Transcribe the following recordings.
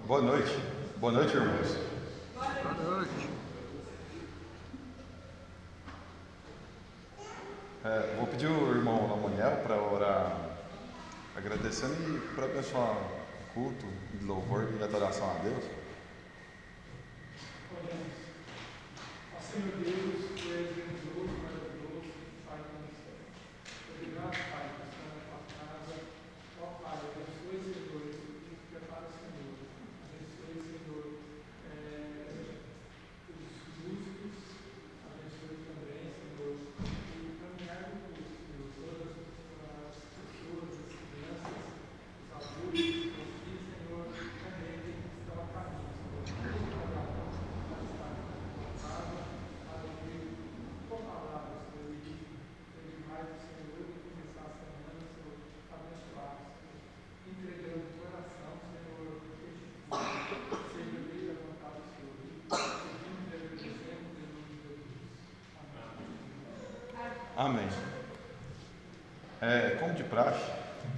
Boa noite. Boa noite, irmãos. Boa noite. Vou pedir o irmão Lamuniel para orar, agradecendo e para abençoar o culto de louvor e adoração a Deus. Senhor Deus, tu és grandioso, maravilhoso, Pai do céu. Obrigado, Pai, por estar na tua casa. Ó Pai, abençoe, Senhor, esse que prepara, Senhor. Abençoe, Senhor, os músicos. Abençoe também, Senhor, e caminhar no culto, Senhor. Todas as pessoas, as crianças, os adultos, os filhos, Senhor, também que estão a caminho, Senhor. Amém. Como de praxe,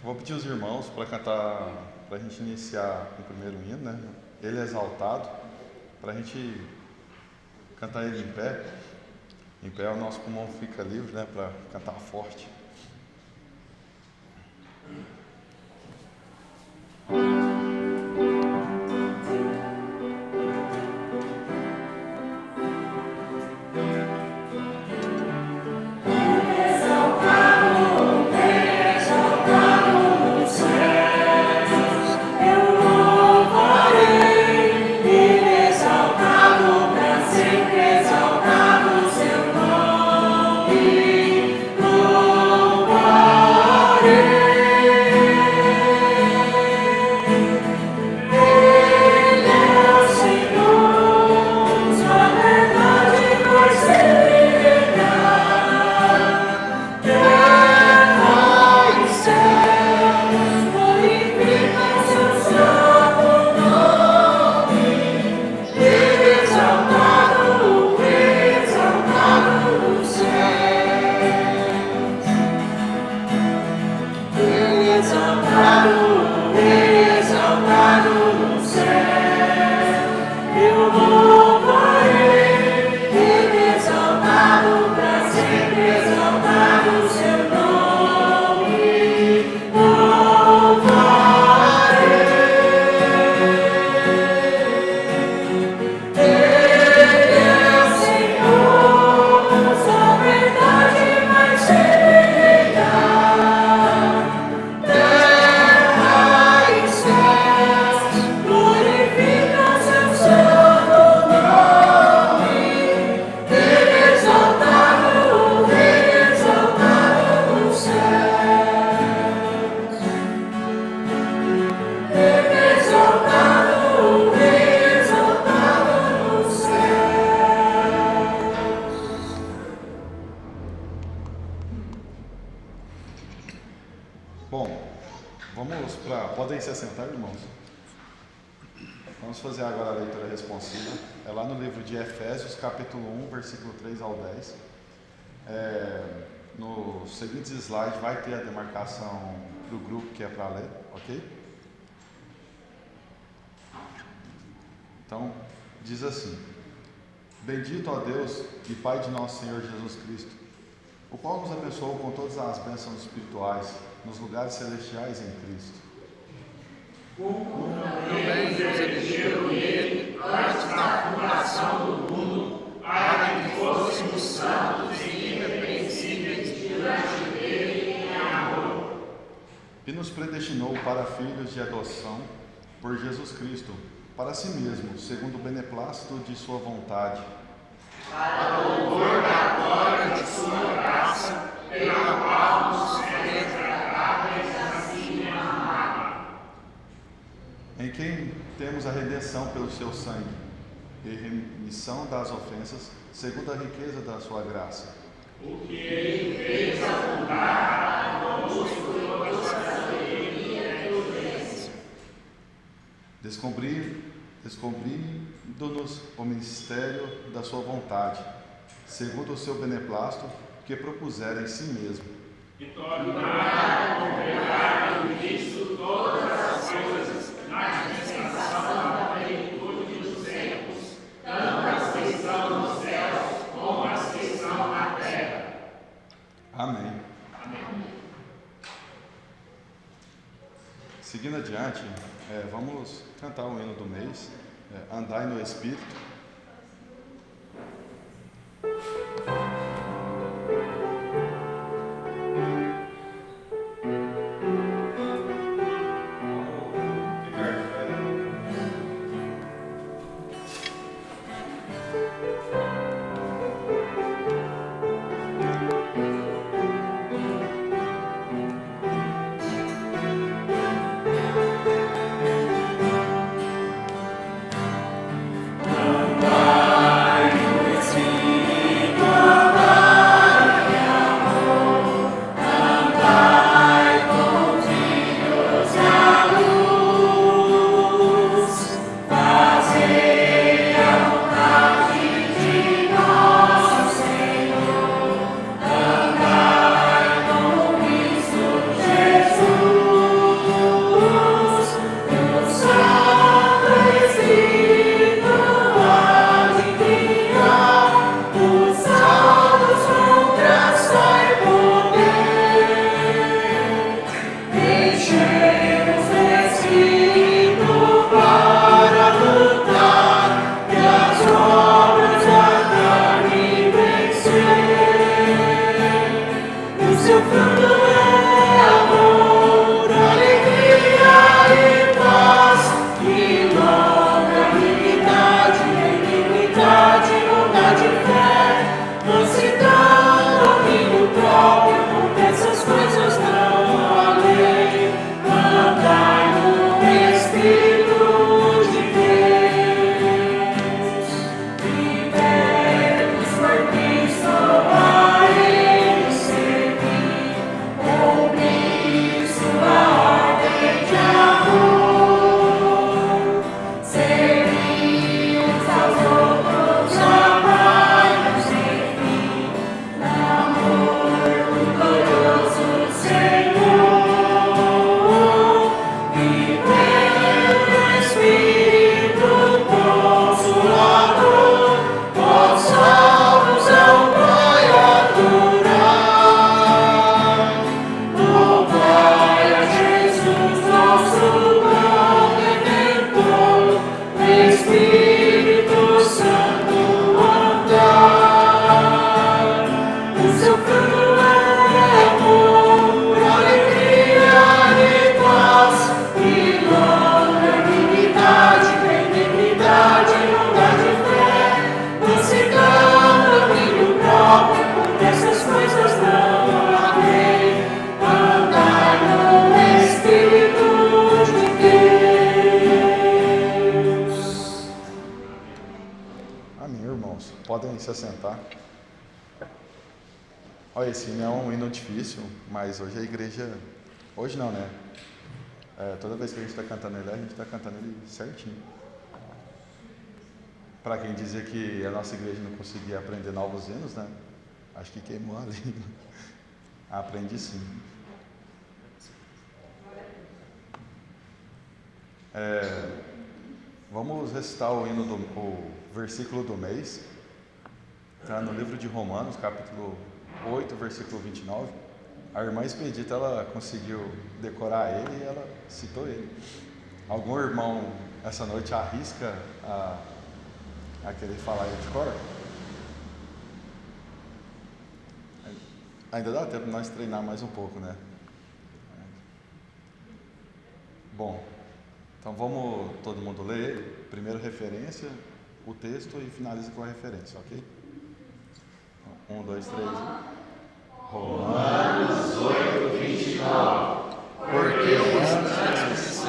vou pedir os irmãos para cantar, para a gente iniciar o primeiro hino, né? Ele é exaltado, para a gente cantar ele em pé. Em pé o nosso pulmão fica livre, né? Para cantar forte. Podem se assentar, irmãos. Vamos fazer agora a leitura responsiva. É lá no livro de Efésios, capítulo 1, versículo 3 ao 10. Nos seguintes slides vai ter a demarcação do grupo que é para ler, ok? Então, diz assim: Bendito a Deus e Pai de nosso Senhor Jesus Cristo, o qual nos abençoou com todas as bênçãos espirituais nos lugares celestiais em Cristo. Também nos elegeu nele antes da fundação do mundo, para que fôssemos santos e irrepreensíveis diante dele em amor. E nos predestinou para filhos de adoção por Jesus Cristo, para si mesmo, segundo o beneplácito de sua vontade. Para o louvor da glória de sua graça, pela qual nos fez agradáveis assim amado. Em quem temos a redenção pelo seu sangue e remissão das ofensas, segundo a riqueza da sua graça. O que ele fez abundar conosco toda a sabedoria e prudência. Descobrindo-nos o mistério da sua vontade, segundo o seu beneplácito, que propusera em si mesmo. E tornar a completar em Cristo todas as coisas na dispensação da Seguindo adiante, vamos cantar o hino do mês, Andai no Espírito. Podem se assentar. Olha, esse hino é um hino difícil, mas hoje a igreja... Hoje não, né? Toda vez que a gente está cantando ele, a gente está cantando ele certinho. Para quem dizia que a nossa igreja não conseguia aprender novos hinos, né? Acho que queimou a língua. Aprendi sim. Vamos recitar o hino o versículo do mês. Está no livro de Romanos, capítulo 8, versículo 29. A irmã Expedita, ela conseguiu decorar ele e ela citou ele. Algum irmão, essa noite, arrisca a querer falar ele de cor? Ainda dá tempo de nós treinar mais um pouco, né? Bom, então vamos todo mundo ler. Primeiro referência, o texto e finaliza com a referência, ok? 1, 2, 3. Romanos 8, 29. Porque antes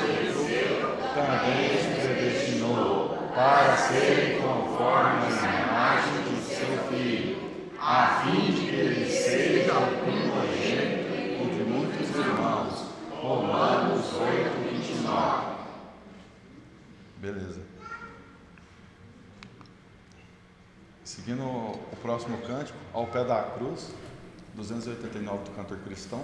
também os predestinou para serem conforme a imagem de seu Filho, a fim de que ele seja o primogênito entre muitos irmãos. Romanos 8, 29. Beleza. Seguindo o próximo cântico, Ao Pé da Cruz, 289 do cantor cristão.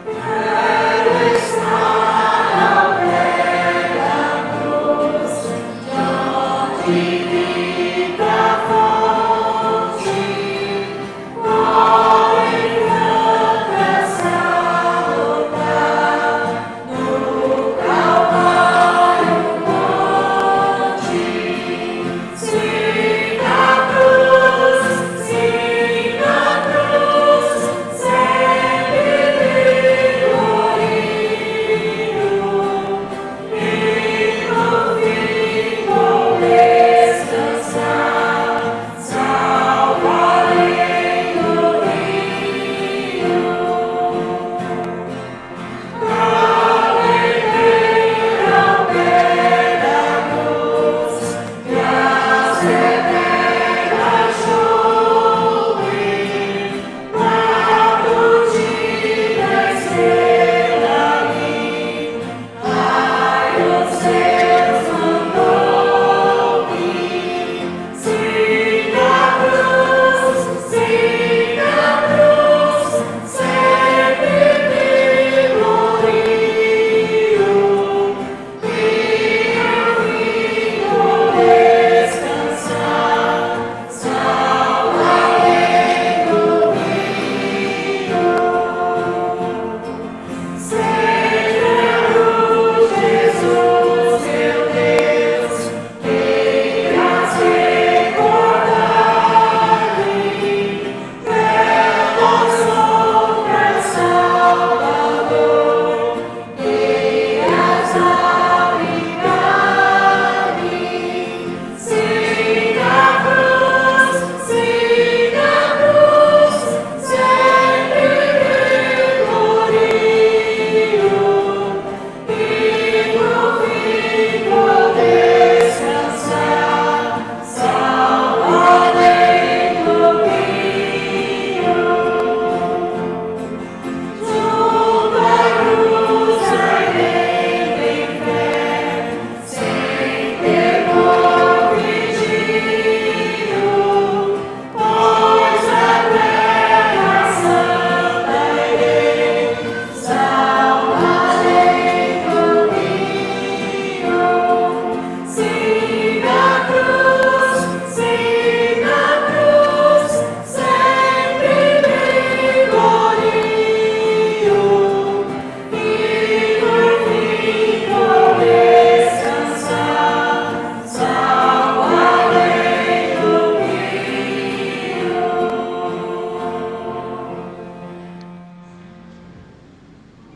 Quero estar ao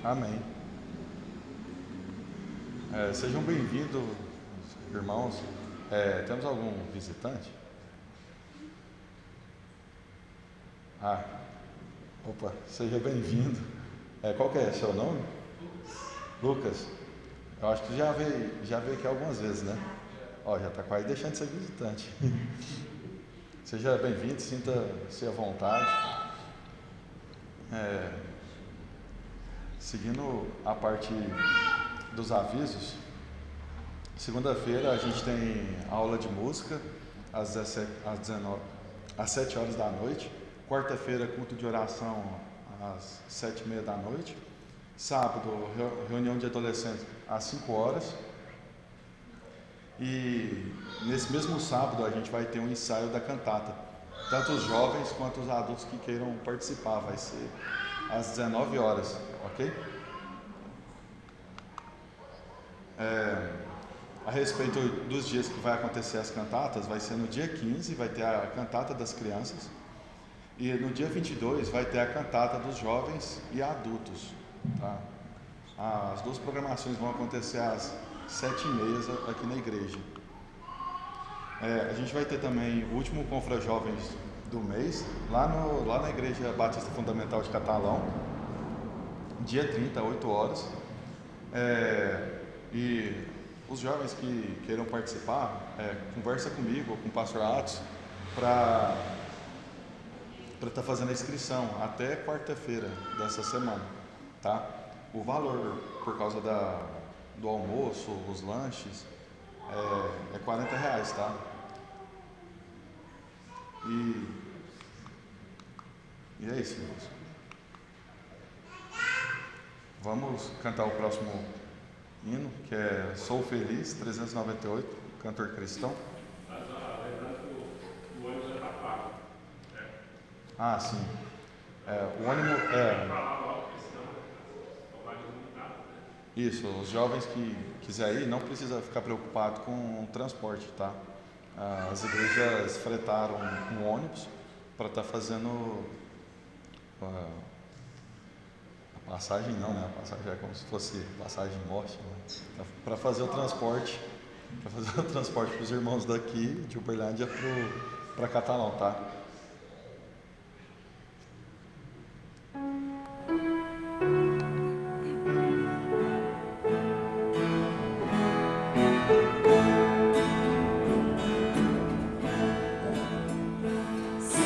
Amém. Sejam bem-vindos, irmãos. Temos algum visitante? Opa, seja bem-vindo. Qual que é seu nome? Lucas. Eu acho que já veio aqui algumas vezes, né? Já está quase deixando de ser visitante. Seja bem-vindo, sinta-se à vontade. Seguindo a parte dos avisos, segunda-feira a gente tem aula de música às 7 horas da noite. Quarta-feira, culto de oração às 7h30 da noite. Sábado, reunião de adolescentes às 5 horas. E nesse mesmo sábado a gente vai ter um ensaio da cantata. Tanto os jovens quanto os adultos que queiram participar. Vai ser às 19 horas, ok? A respeito dos dias que vai acontecer as cantatas, vai ser no dia 15, vai ter a cantata das crianças. E no dia 22 vai ter a cantata dos jovens e adultos. Tá? As duas programações vão acontecer às 7h30 aqui na igreja. A gente vai ter também o último Confra Jovens do mês, lá na Igreja Batista Fundamental de Catalão, dia 30, 8 horas. E os jovens que queiram participar, conversa comigo ou com o pastor Atos para estar fazendo a inscrição até quarta-feira dessa semana, tá? O valor, por causa do almoço, os lanches, é R$40, tá? E é isso, irmãos. Vamos cantar o próximo hino, que é Sou Feliz, 398, cantor cristão. O ônibus já está pago. Sim. O ônibus Isso, os jovens que quiserem ir, não precisa ficar preocupado com o transporte, tá? As igrejas fretaram um ônibus para estar fazendo a passagem, não, né? A passagem é como se fosse passagem morte, né? Para fazer o transporte, para os irmãos daqui de Uberlândia para Catalão, tá? Se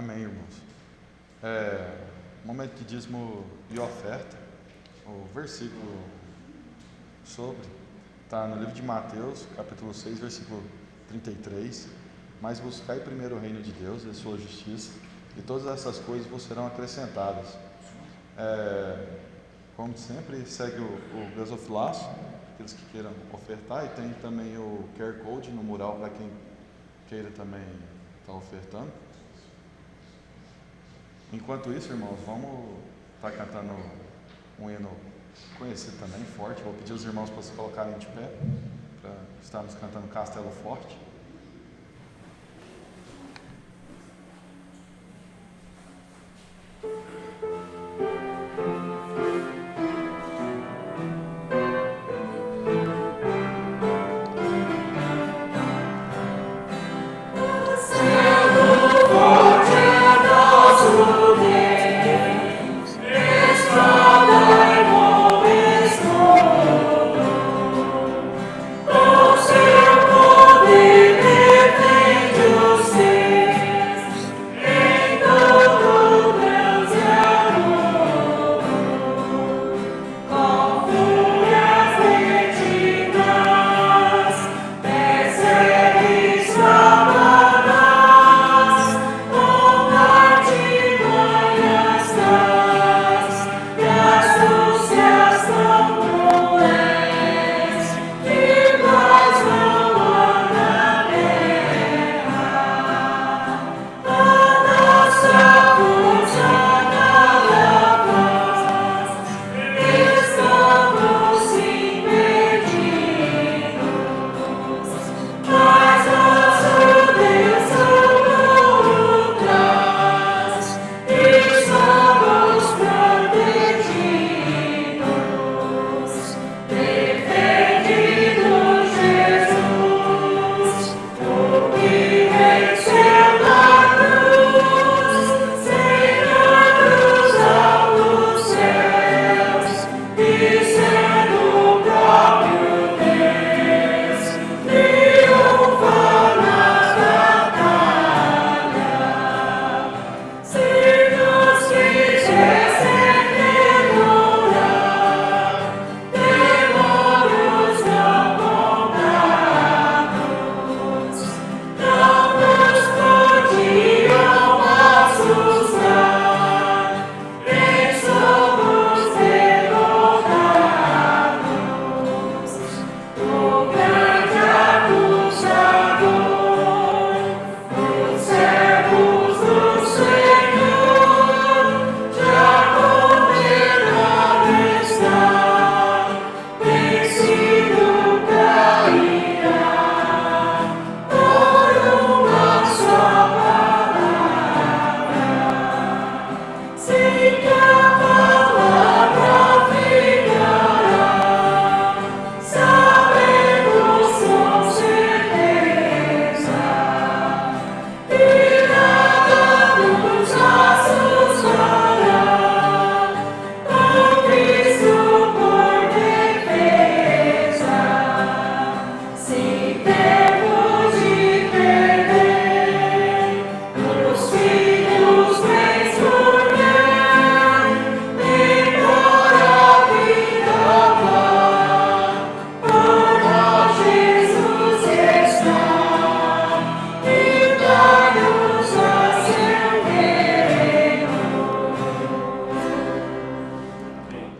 Amém, irmãos. Momento de dízimo e oferta. O versículo sobre está no livro de Mateus, capítulo 6, versículo 33. Mas buscai primeiro o reino de Deus e a sua justiça, e todas essas coisas vos serão acrescentadas. Como sempre, segue o gasofilaço, aqueles que queiram ofertar, e tem também o QR Code no mural para quem queira também estar ofertando. Enquanto isso, irmãos, vamos estar cantando um hino conhecido também, forte. Vou pedir aos irmãos para se colocarem de pé, para estarmos cantando Castelo Forte.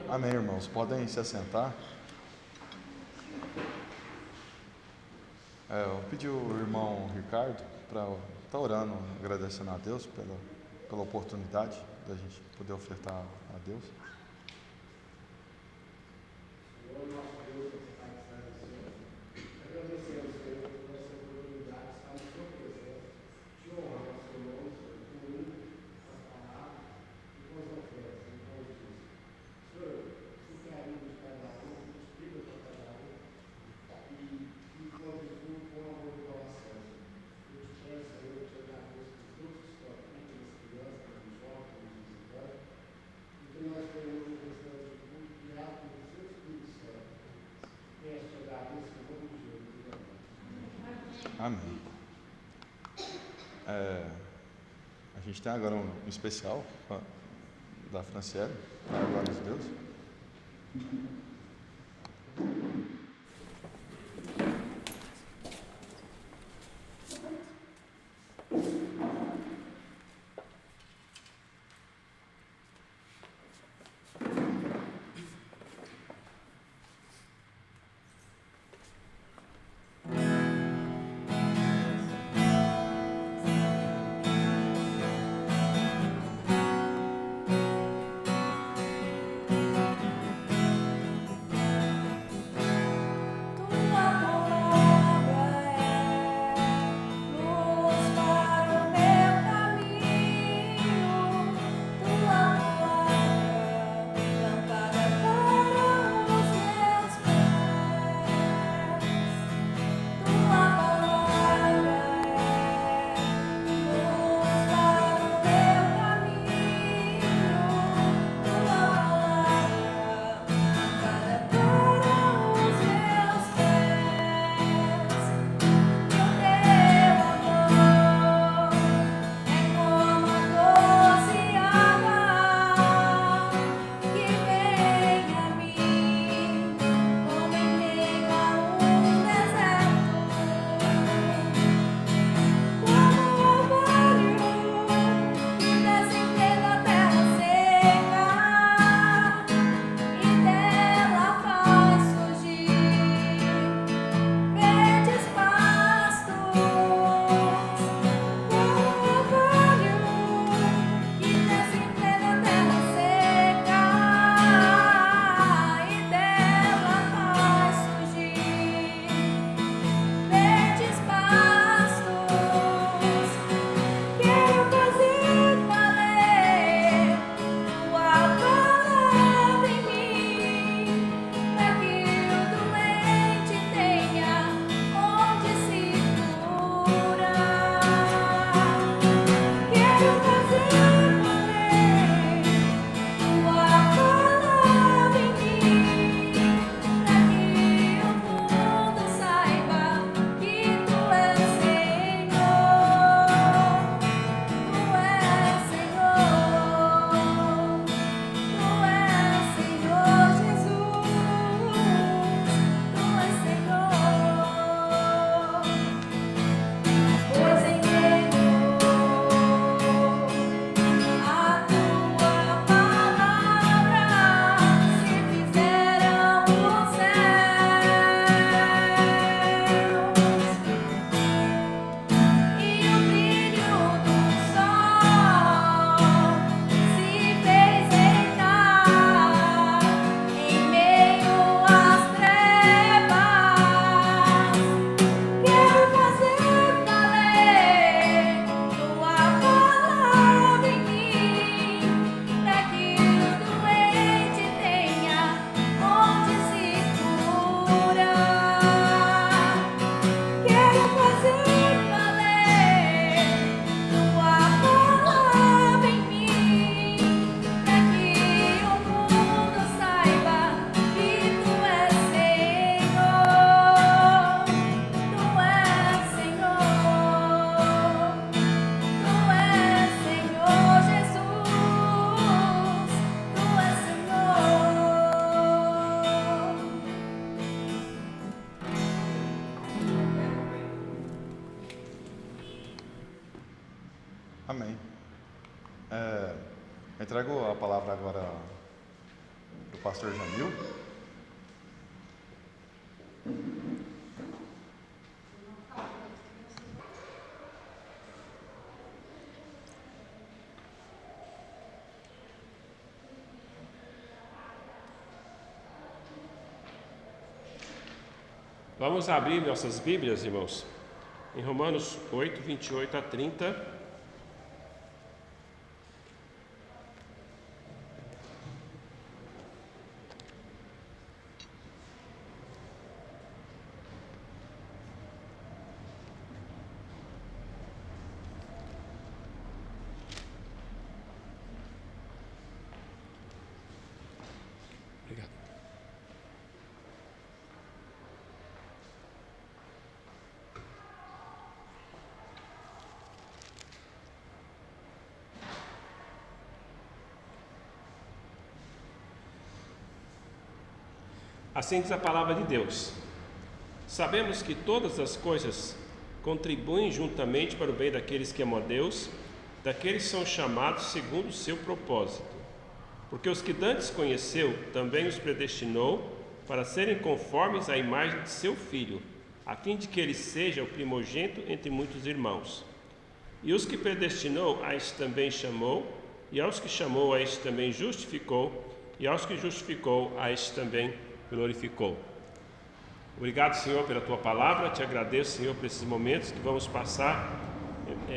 Amém, irmãos. Podem se assentar. Eu pedi o irmão Ricardo para estar orando, agradecendo a Deus pela oportunidade da gente poder ofertar a Deus. Senhor, nosso Deus, nosso Pai que está no céu, agradecemos, Senhor, por essa oportunidade de estar na Sua presença, de honrar o Seu nome, Senhor, com as palavras e com as ofertas, em nome de Jesus. Senhor, se carinho de cada um, explica para cada um, e quando tudo com amor do coração. Eu te peço, Senhor, eu te agradeço por todos que estão aqui, pelas crianças, pelos jovens, pelos visitantes, e que nós tenhamos um restante de tudo criado pelo Seu Espírito Santo. Peço te agradeço em nome de Jesus. Amém. Amém. A A gente tem agora um especial da Franciele, glória a Deus. Amém. Eu entrego a palavra agora do pastor Jamil. Vamos abrir nossas Bíblias, irmãos, em Romanos 8, 28 a 30. Obrigado. Assim diz a palavra de Deus. Sabemos que todas as coisas contribuem juntamente para o bem daqueles que amam a Deus, daqueles que são chamados segundo o seu propósito. Porque os que dantes conheceu, também os predestinou para serem conformes à imagem de seu Filho, a fim de que ele seja o primogênito entre muitos irmãos. E os que predestinou, a este também chamou, e aos que chamou, a este também justificou, e aos que justificou, a este também glorificou. Obrigado, Senhor, pela Tua palavra. Te agradeço, Senhor, por esses momentos que vamos passar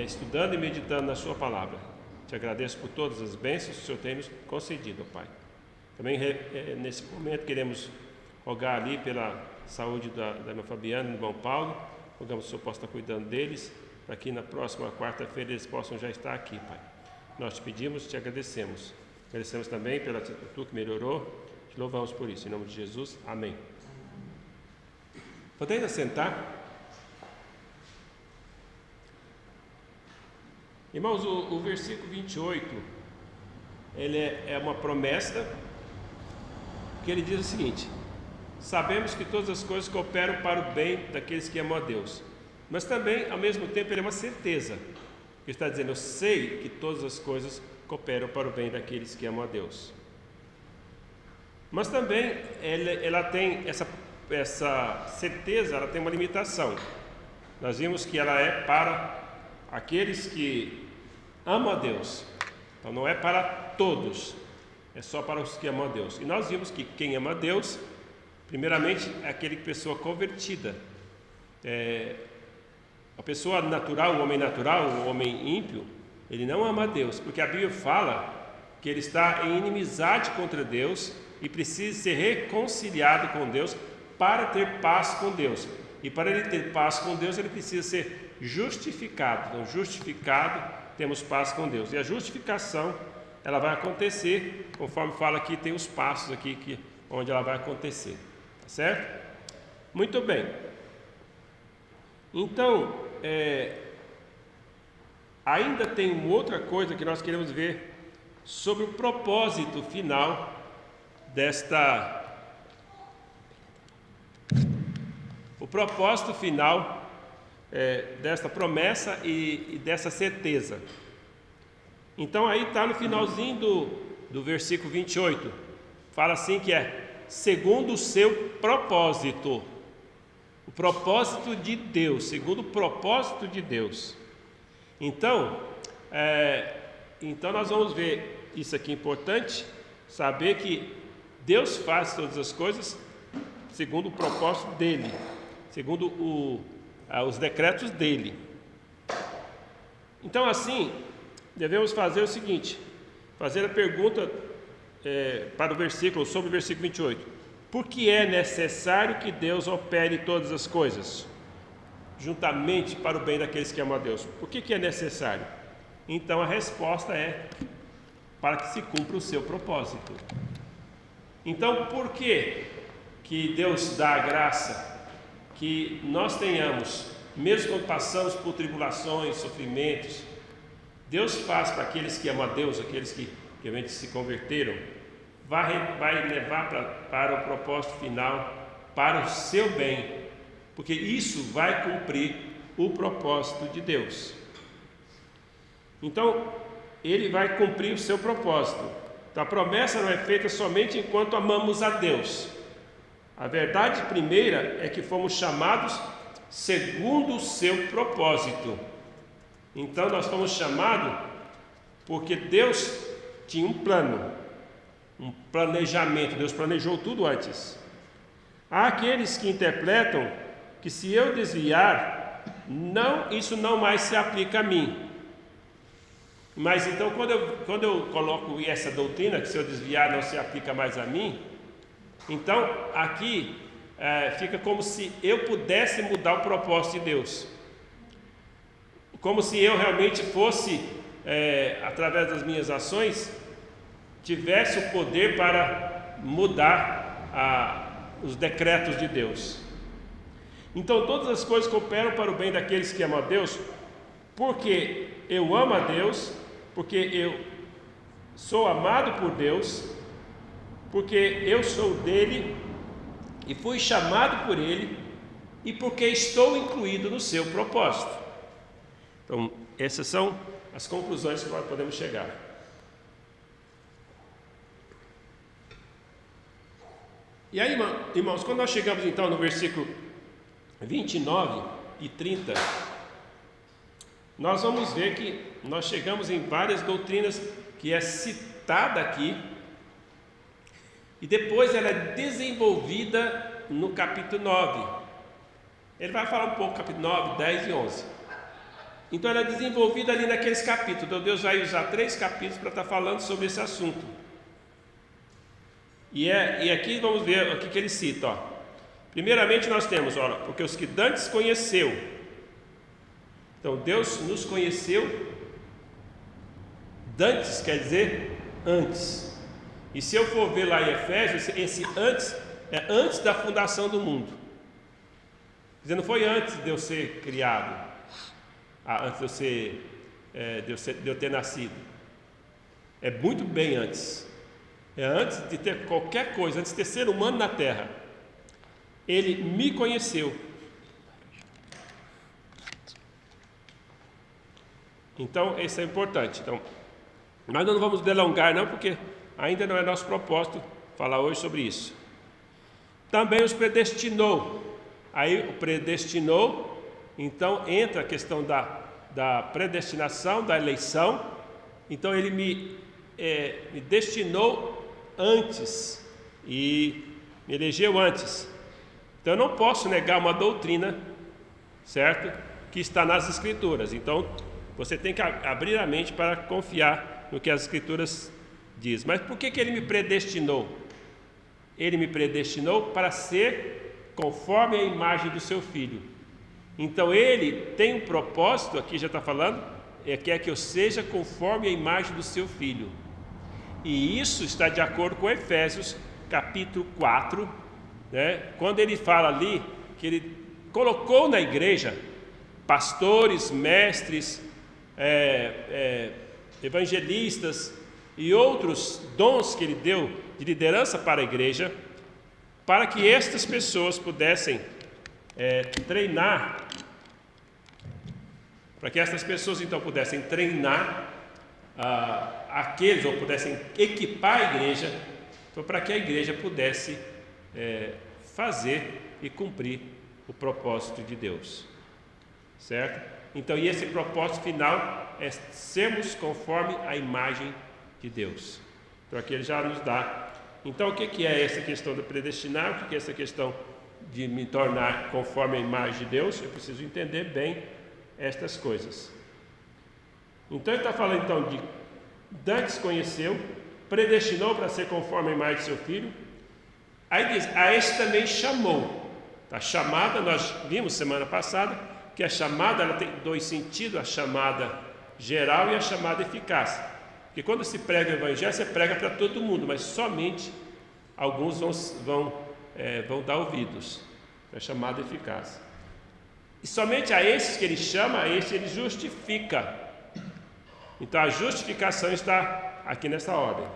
estudando e meditando na Sua palavra. Te agradeço por todas as bênçãos que o Senhor tem nos concedido, Pai. Também nesse momento queremos rogar ali pela saúde da irmã Fabiana e do irmão Paulo. Rogamos que o Senhor possa estar cuidando deles, para que na próxima quarta-feira eles possam já estar aqui, Pai. Nós te pedimos, te agradecemos. Agradecemos também pela atitude que melhorou. Te louvamos por isso. Em nome de Jesus, amém. Podem assentar? Irmãos, o versículo 28, ele é uma promessa, que ele diz o seguinte: sabemos que todas as coisas cooperam para o bem daqueles que amam a Deus. Mas também, ao mesmo tempo, ele é uma certeza. Ele está dizendo, eu sei que todas as coisas cooperam para o bem daqueles que amam a Deus. Mas também ela tem essa certeza, ela tem uma limitação. Nós vimos que ela é para aqueles que amam a Deus. Então não é para todos, é só para os que amam a Deus. E nós vimos que quem ama a Deus, primeiramente, é aquele pessoa convertida. A pessoa natural, o homem ímpio, ele não ama a Deus, porque a Bíblia fala que ele está em inimizade contra Deus e precisa ser reconciliado com Deus para ter paz com Deus. E para ele ter paz com Deus, ele precisa ser justificado. Então, justificado, temos paz com Deus. E a justificação, ela vai acontecer, conforme fala aqui, tem os passos aqui onde ela vai acontecer. Tá certo? Muito bem. Então, ainda tem uma outra coisa que nós queremos ver sobre o propósito final desta promessa e dessa certeza. Então aí está no finalzinho do versículo 28, fala assim que é segundo o seu propósito, o propósito de Deus, segundo o propósito de Deus. Então nós vamos ver isso aqui importante, saber que Deus faz todas as coisas segundo o propósito dele, segundo os decretos dele. Então assim, devemos fazer o seguinte, fazer a pergunta para o versículo, sobre o versículo 28. Por que é necessário que Deus opere todas as coisas, juntamente para o bem daqueles que amam a Deus? Por que é necessário? Então a resposta é para que se cumpra o seu propósito. Então por que Deus dá a graça que nós tenhamos, mesmo quando passamos por tribulações, sofrimentos? Deus faz para aqueles que amam a Deus, aqueles que realmente se converteram, vai levar para o propósito final, para o seu bem, porque isso vai cumprir o propósito de Deus. Então, ele vai cumprir o seu propósito. Então, a promessa não é feita somente enquanto amamos a Deus. A verdade primeira é que fomos chamados segundo o seu propósito. Então nós fomos chamados porque Deus tinha um plano, um planejamento. Deus planejou tudo antes. Há aqueles que interpretam que se eu desviar, isso não mais se aplica a mim. Mas então quando eu coloco essa doutrina, que se eu desviar não se aplica mais a mim, então aqui fica como se eu pudesse mudar o propósito de Deus, como se eu realmente fosse, através das minhas ações, tivesse o poder para mudar os decretos de Deus. Então todas as coisas cooperam para o bem daqueles que amam a Deus, porque eu amo a Deus, porque eu sou amado por Deus, porque eu sou dele e fui chamado por Ele, e porque estou incluído no seu propósito. Então, essas são as conclusões que nós podemos chegar. E aí, irmãos, quando nós chegamos então no versículo 29 e 30, nós vamos ver que nós chegamos em várias doutrinas que é citada aqui, e depois ela é desenvolvida no capítulo 9. Ele vai falar um pouco capítulo 9, 10 e 11. Então ela é desenvolvida ali naqueles capítulos. Então Deus vai usar 3 capítulos para estar falando sobre esse assunto. E aqui vamos ver o que ele cita. Ó. Primeiramente nós temos, olha, porque os que dantes conheceu. Então Deus nos conheceu. Dantes quer dizer antes. E se eu for ver lá em Efésios, esse antes é antes da fundação do mundo. Quer dizer, não foi antes de eu ser criado, antes de eu ter nascido. É muito bem antes. É antes de ter qualquer coisa, antes de ter ser humano na terra. Ele me conheceu. Então, isso é importante. Então, nós não vamos delongar não, porque ainda não é nosso propósito falar hoje sobre isso. Também os predestinou. Aí o predestinou, então entra a questão da predestinação, da eleição. Então ele me destinou antes e me elegeu antes. Então eu não posso negar uma doutrina, certo? Que está nas Escrituras. Então você tem que abrir a mente para confiar no que as Escrituras dizem. Mas por que ele me predestinou? Ele me predestinou para ser conforme a imagem do seu Filho. Então ele tem um propósito, aqui já está falando, quer que eu seja conforme a imagem do seu Filho. E isso está de acordo com Efésios capítulo 4, né? Quando ele fala ali que ele colocou na igreja pastores, mestres, evangelistas e outros dons que ele deu de liderança para a igreja, para que estas pessoas pudessem treinar, para que estas pessoas então pudessem treinar aqueles, ou pudessem equipar a igreja, para que a igreja pudesse fazer e cumprir o propósito de Deus, certo? Então, e esse propósito final é sermos conforme a imagem de Deus. Então aqui ele já nos dá. Então o que é essa questão do predestinar? O que é essa questão de me tornar conforme a imagem de Deus? Eu preciso entender bem estas coisas. Então ele está falando então de dantes conheceu, predestinou para ser conforme a imagem de seu Filho. Aí diz, a este também chamou. A chamada, nós vimos semana passada, que a chamada ela tem 2 sentidos, a chamada geral e a chamada eficaz. Porque quando se prega o evangelho, você prega para todo mundo, mas somente alguns vão dar ouvidos. É a chamada eficaz. E somente a esses que ele chama, a esses ele justifica. Então a justificação está aqui nessa ordem.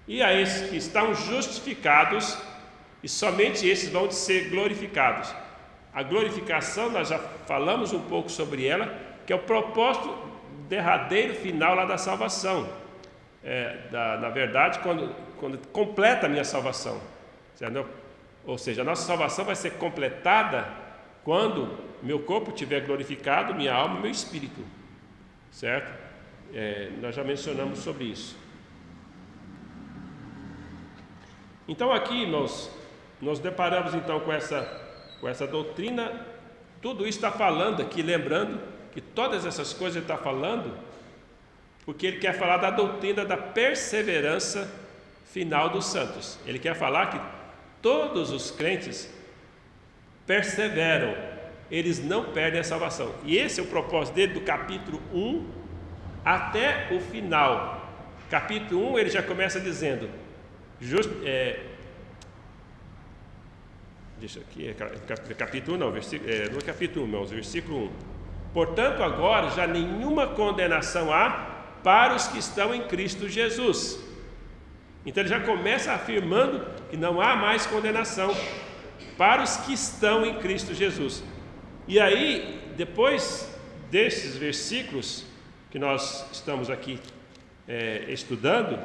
E a esses que estão justificados, e somente esses vão ser glorificados. A glorificação, nós já falamos um pouco sobre ela, que é o propósito derradeiro final lá da salvação. Na verdade, quando completa a minha salvação. Ou seja, a nossa salvação vai ser completada quando meu corpo estiver glorificado, minha alma e meu espírito. Certo? Nós já mencionamos sobre isso. Então aqui nós deparamos então com essa doutrina. Tudo isso está falando aqui, lembrando que todas essas coisas ele está falando porque ele quer falar da doutrina da perseverança final dos santos. Ele quer falar que todos os crentes perseveram, eles não perdem a salvação. E esse é o propósito dele do capítulo 1 até o final. Capítulo 1 ele já começa dizendo, deixa aqui, capítulo 1 não, no capítulo 1, irmãos, versículo 1. Portanto, agora já nenhuma condenação há para os que estão em Cristo Jesus. Então ele já começa afirmando que não há mais condenação para os que estão em Cristo Jesus. E aí, depois desses versículos que nós estamos aqui estudando,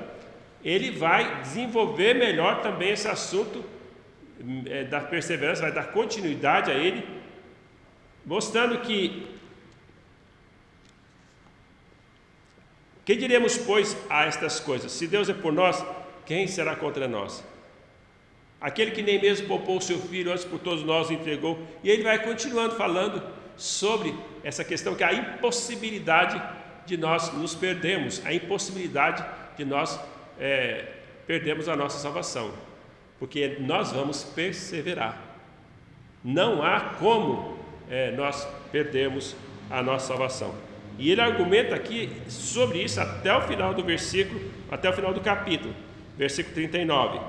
ele vai desenvolver melhor também esse assunto da perseverança, vai dar continuidade a ele, mostrando que diremos, pois, a estas coisas? Se Deus é por nós, quem será contra nós? Aquele que nem mesmo poupou o seu filho, antes por todos nós o entregou. E ele vai continuando falando sobre essa questão, que é a impossibilidade de nós nos perdermos, a impossibilidade de nós perdermos a nossa salvação, porque nós vamos perseverar. Não há como nós perdermos a nossa salvação. E ele argumenta aqui sobre isso até o final do versículo, até o final do capítulo, versículo 39.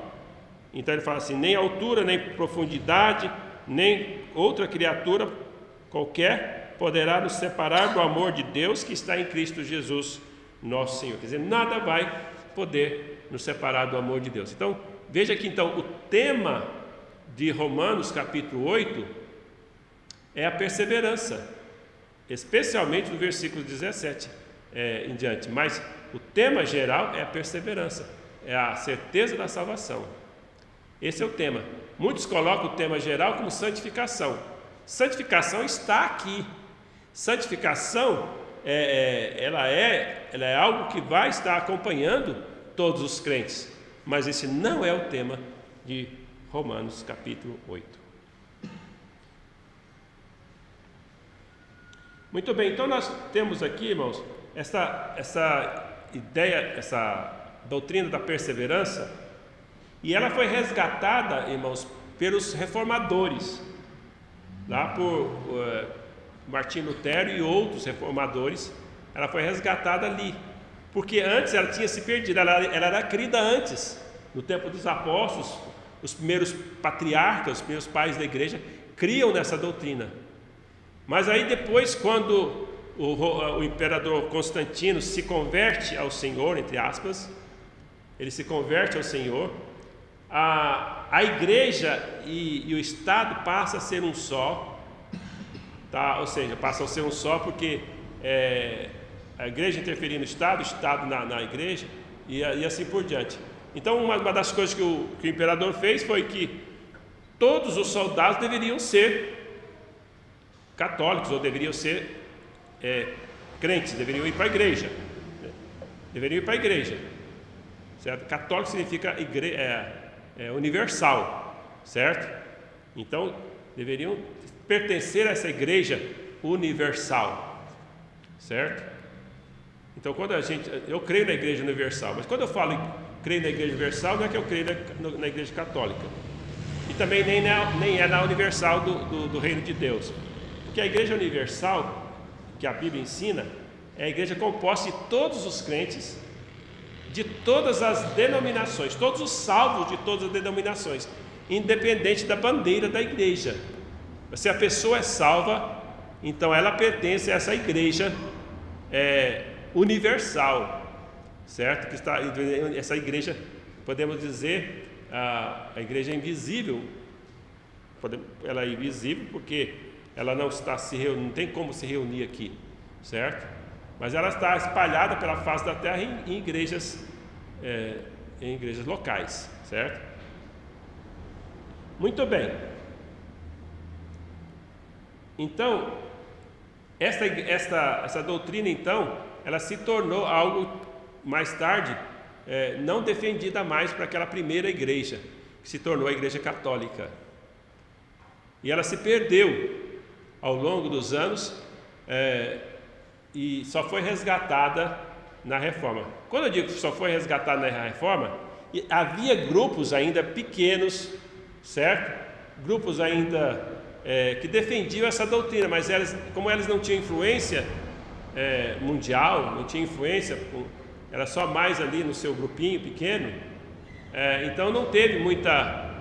Então ele fala assim: nem altura, nem profundidade, nem outra criatura qualquer poderá nos separar do amor de Deus que está em Cristo Jesus, nosso Senhor. Quer dizer, nada vai poder nos separar do amor de Deus. Então, veja que então o tema de Romanos capítulo 8 é a perseverança, especialmente no versículo 17 em diante. Mas o tema geral é a perseverança, é a certeza da salvação. Esse é o tema. Muitos colocam o tema geral como santificação. Santificação está aqui. Santificação ela é algo que vai estar acompanhando todos os crentes. Mas esse não é o tema de Romanos capítulo 8. Muito bem, então nós temos aqui, irmãos, essa ideia, essa doutrina da perseverança, e ela foi resgatada, irmãos, pelos reformadores, lá por Martinho Lutero e outros reformadores. Ela foi resgatada ali, porque antes ela tinha se perdido, ela era crida antes, no tempo dos apóstolos. Os primeiros patriarcas, os primeiros pais da igreja criam nessa doutrina. Mas aí depois, quando o imperador Constantino se converte ao Senhor, entre aspas, ele se converte ao Senhor, a igreja e o Estado passa a ser um só, tá? Ou seja, passa a ser um só porque a igreja interferia no Estado, o Estado na igreja, e assim por diante. Então, uma das coisas que o imperador fez foi que todos os soldados deveriam ser católicos, ou deveriam ser crentes, deveriam ir para a igreja. Deveriam ir para a igreja. Certo? Católico significa universal, certo? Então, deveriam pertencer a essa igreja universal, certo? Então, eu creio na igreja universal, mas quando eu falo creio na igreja universal, não é que eu creio na igreja católica, e também nem é na universal do reino de Deus, porque a igreja universal, que a Bíblia ensina, é a igreja composta de todos os crentes, de todas as denominações, todos os salvos de todas as denominações, independente da bandeira da igreja. Se a pessoa é salva, então ela pertence a essa igreja universal, certo? Que está essa igreja, podemos dizer, a igreja invisível. Ela é invisível porque ela não tem como se reunir aqui, certo? Mas ela está espalhada pela face da terra em igrejas locais, certo? Muito bem. Então, essa doutrina, então, ela se tornou algo mais tarde não defendida mais para aquela primeira igreja, que se tornou a igreja católica. E ela se perdeu ao longo dos anos e só foi resgatada na Reforma. Quando eu digo que só foi resgatada na Reforma, havia grupos ainda pequenos, certo? Grupos ainda que defendiam essa doutrina, mas como elas não tinham influência mundial, não tinha influência, era só mais ali no seu grupinho pequeno, então não teve muita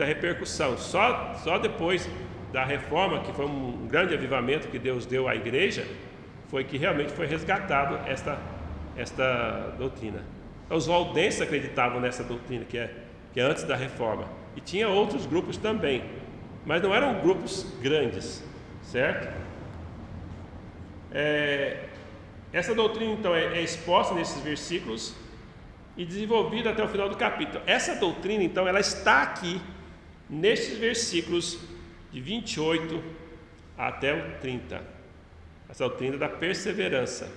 repercussão. Só depois da Reforma, que foi um grande avivamento que Deus deu à igreja, foi que realmente foi resgatado esta doutrina. Os valdenses acreditavam nessa doutrina, que é que é antes da reforma. E tinha outros grupos também, mas não eram grupos grandes, certo? Essa doutrina, então, é exposta nesses versículos e desenvolvida até o final do capítulo. Essa doutrina, então, ela está aqui, nestes versículos de 28 até o 30. Essa doutrina da perseverança.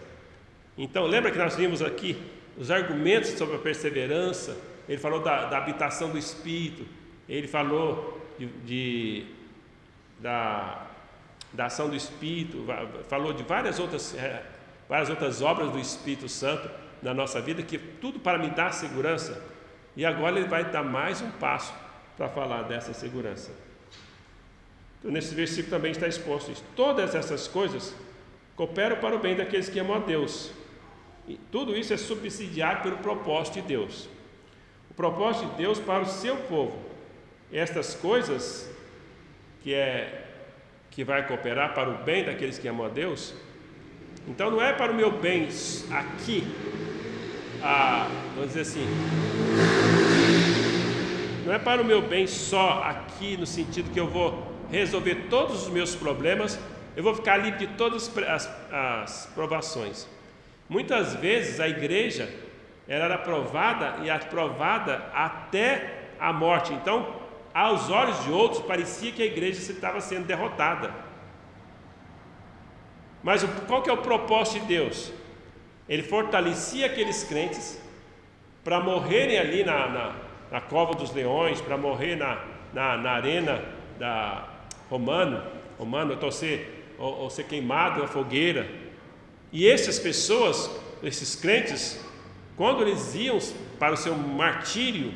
Então, lembra que nós vimos aqui os argumentos sobre a perseverança? Ele falou da habitação do Espírito, ele falou da ação do Espírito, falou de várias outras obras do Espírito Santo na nossa vida, que tudo para me dar segurança. E agora ele vai dar mais um passo para falar dessa segurança. Então, nesse versículo também está exposto isso. Todas essas coisas cooperam para o bem daqueles que amam a Deus. E tudo isso é subsidiado pelo propósito de Deus. O propósito de Deus para o seu povo. Estas coisas que vai cooperar para o bem daqueles que amam a Deus. Então não é para o meu bem aqui, vamos dizer assim, não é para o meu bem só aqui, no sentido que eu vou resolver todos os meus problemas, eu vou ficar livre de todas as provações. Muitas vezes a igreja ela era provada e aprovada até a morte. Então, aos olhos de outros, parecia que a igreja estava sendo derrotada. Mas qual que é o propósito de Deus? Ele fortalecia aqueles crentes para morrerem ali na cova dos leões, para morrer na arena romana, ou ser queimado na fogueira. E essas pessoas, esses crentes, quando eles iam para o seu martírio,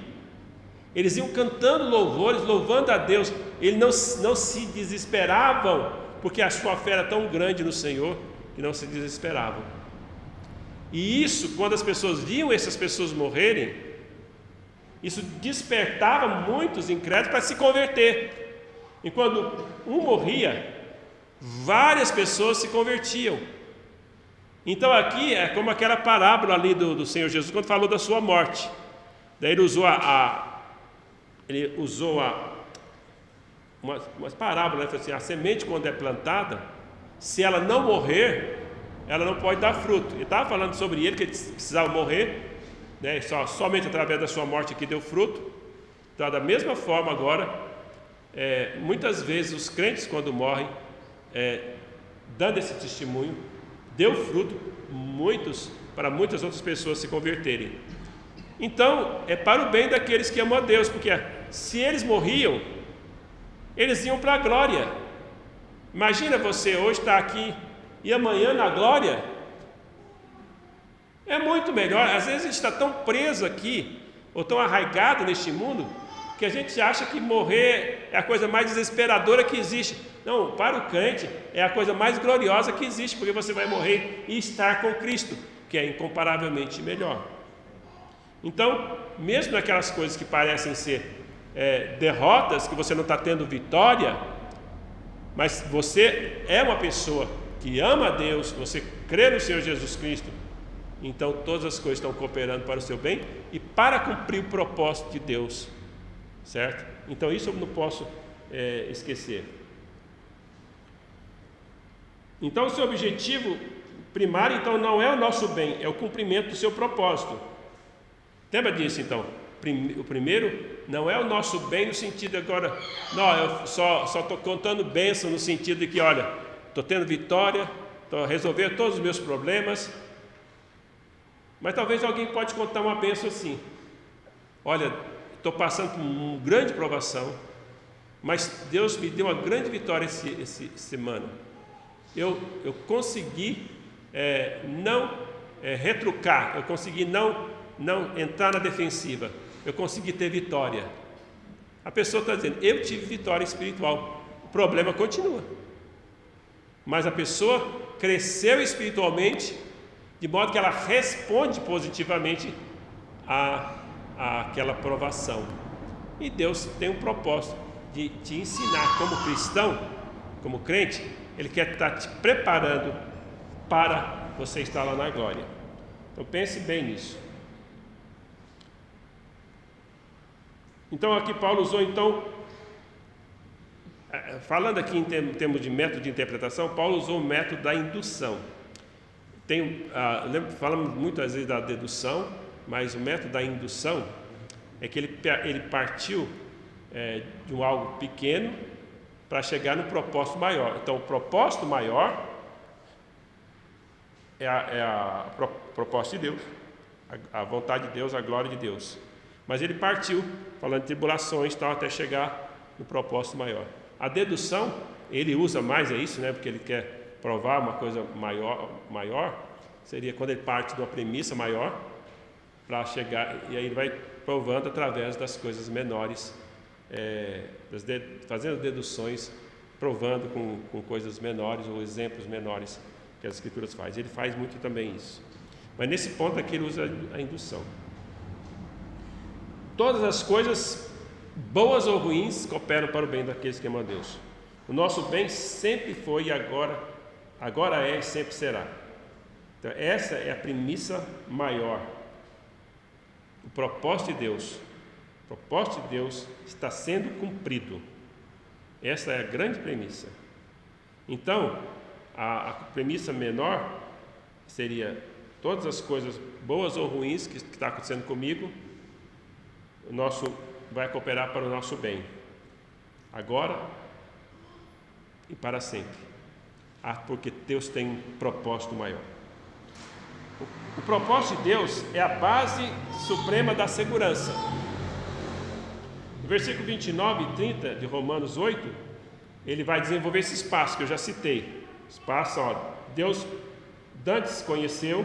eles iam cantando louvores, louvando a Deus. Eles não se desesperavam, porque a sua fé era tão grande no Senhor, que não se desesperavam. E isso, quando as pessoas viam essas pessoas morrerem, isso despertava muitos incrédulos para se converter. E quando um morria, várias pessoas se convertiam. Então aqui é como aquela parábola ali do Senhor Jesus, quando falou da sua morte. Daí ele usou uma parábola, né? Assim, a semente quando é plantada, se ela não morrer, ela não pode dar fruto. Ele estava falando sobre ele, que ele precisava morrer, né? Somente através da sua morte que deu fruto. Então, da mesma forma agora, muitas vezes os crentes quando morrem, dando esse testemunho, deu fruto para muitas outras pessoas se converterem. Então, é para o bem daqueles que amam a Deus, porque se eles morriam, eles iam para a glória. Imagina você hoje estar aqui e amanhã na glória. É muito melhor. Às vezes a gente está tão preso aqui, ou tão arraigado neste mundo, que a gente acha que morrer é a coisa mais desesperadora que existe. Não, para o crente é a coisa mais gloriosa que existe, porque você vai morrer e estar com Cristo, que é incomparavelmente melhor. Então, mesmo naquelas coisas que parecem ser derrotas, que você não está tendo vitória, mas você é uma pessoa que ama a Deus, você crê no Senhor Jesus Cristo, então todas as coisas estão cooperando para o seu bem e para cumprir o propósito de Deus, certo? Então isso eu não posso esquecer. Então o seu objetivo primário então não é o nosso bem, é o cumprimento do seu propósito. Lembra disso então? O primeiro não é o nosso bem no sentido agora, não, eu só estou contando bênção no sentido de que, olha, estou tendo vitória, estou resolvendo todos os meus problemas. Mas talvez alguém pode contar uma bênção assim: olha, estou passando por uma grande provação, mas Deus me deu uma grande vitória essa semana. Eu consegui não retrucar, eu consegui não entrar na defensiva, eu consegui ter vitória. A pessoa está dizendo, eu tive vitória espiritual. O problema continua, mas a pessoa cresceu espiritualmente, de modo que ela responde positivamente àquela provação. E Deus tem um propósito de te ensinar como cristão, como crente. Ele quer estar te preparando para você estar lá na glória. Então pense bem nisso. Então aqui Paulo usou, então, falando aqui em termos de método de interpretação, Paulo usou o método da indução. Falamos muitas vezes da dedução, mas o método da indução é que ele partiu de algo pequeno para chegar no propósito maior. Então o propósito maior é a proposta de Deus, a vontade de Deus, a glória de Deus. Mas ele partiu, falando de tribulações e tal, até chegar no propósito maior. A dedução, ele usa mais, isso, né? Porque ele quer provar uma coisa maior, seria quando ele parte de uma premissa maior para chegar, e aí ele vai provando através das coisas menores, fazendo deduções, provando com coisas menores ou exemplos menores que as Escrituras fazem. Ele faz muito também isso. Mas nesse ponto aqui ele usa a indução. Todas as coisas, boas ou ruins, cooperam para o bem daqueles que amam a Deus. O nosso bem sempre foi e agora é e sempre será. Então essa é a premissa maior. O propósito de Deus está sendo cumprido. Essa é a grande premissa. Então, a premissa menor seria todas as coisas boas ou ruins que está acontecendo comigo, vai cooperar para o nosso bem, agora e para sempre. Porque Deus tem um propósito maior. O propósito de Deus é a base suprema da segurança. No versículo 29 e 30 de Romanos 8, ele vai desenvolver esse espaço que eu já citei. Espaço, Deus dantes conheceu,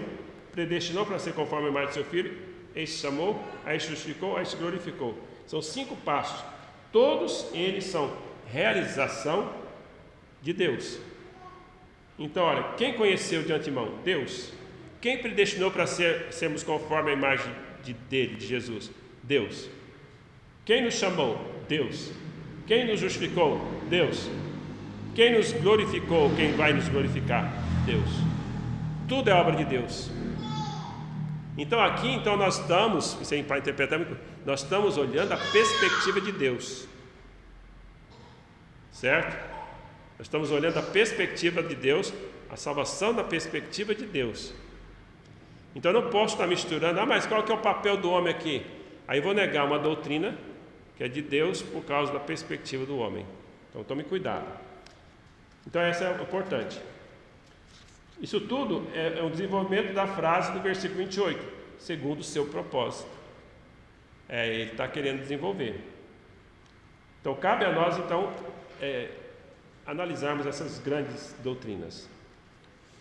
predestinou para ser conforme a imagem de seu Filho, aí se chamou, aí se justificou, aí se glorificou. São 5 passos. Todos eles são realização de Deus. Então, olha, quem conheceu de antemão? Deus. Quem predestinou para sermos conforme a imagem dele, de Jesus? Deus. Quem nos chamou? Deus. Quem nos justificou? Deus. Quem nos glorificou? Quem vai nos glorificar? Deus. Tudo é obra de Deus. Então aqui, nós estamos, isso aí para interpretar, nós estamos olhando a perspectiva de Deus. Certo? Nós estamos olhando a perspectiva de Deus, a salvação da perspectiva de Deus. Então eu não posso estar misturando, mas qual que é o papel do homem aqui? Aí eu vou negar uma doutrina que é de Deus por causa da perspectiva do homem. Então tome cuidado. Então essa é importante. Isso tudo é um desenvolvimento da frase do versículo 28, segundo o seu propósito. Ele está querendo desenvolver. Então cabe a nós analisarmos essas grandes doutrinas.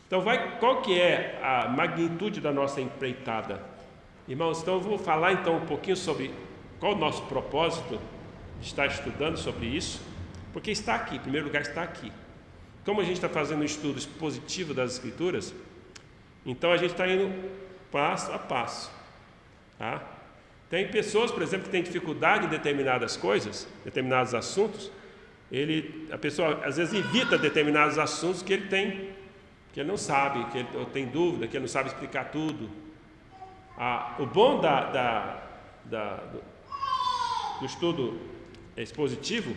Então qual que é a magnitude da nossa empreitada? Irmãos, então eu vou falar um pouquinho sobre qual o nosso propósito de estar estudando sobre isso, porque está aqui, em primeiro lugar está aqui. Como a gente está fazendo um estudo expositivo das Escrituras, então a gente está indo passo a passo. Tá? Tem pessoas, por exemplo, que têm dificuldade em determinadas coisas, determinados assuntos, a pessoa às vezes evita determinados assuntos que ele não sabe, que ele tem dúvida, que ele não sabe explicar tudo. O bom do estudo expositivo,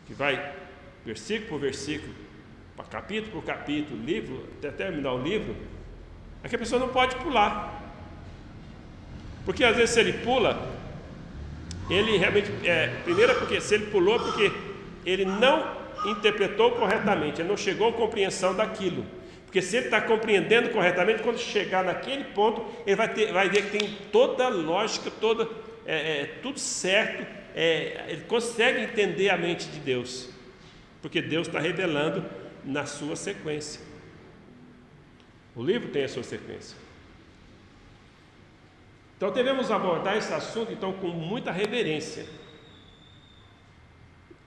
que vai versículo por versículo, capítulo por capítulo, livro, até terminar o livro, é que a pessoa não pode pular. Porque às vezes se ele pula, ele realmente, primeiro porque se ele pulou, porque ele não interpretou corretamente, ele não chegou à compreensão daquilo. Porque se ele está compreendendo corretamente, quando chegar naquele ponto, ele vai ver que tem toda a lógica, tudo certo, ele consegue entender a mente de Deus, porque Deus está revelando na sua sequência. O livro tem a sua sequência. Então devemos abordar esse assunto com muita reverência.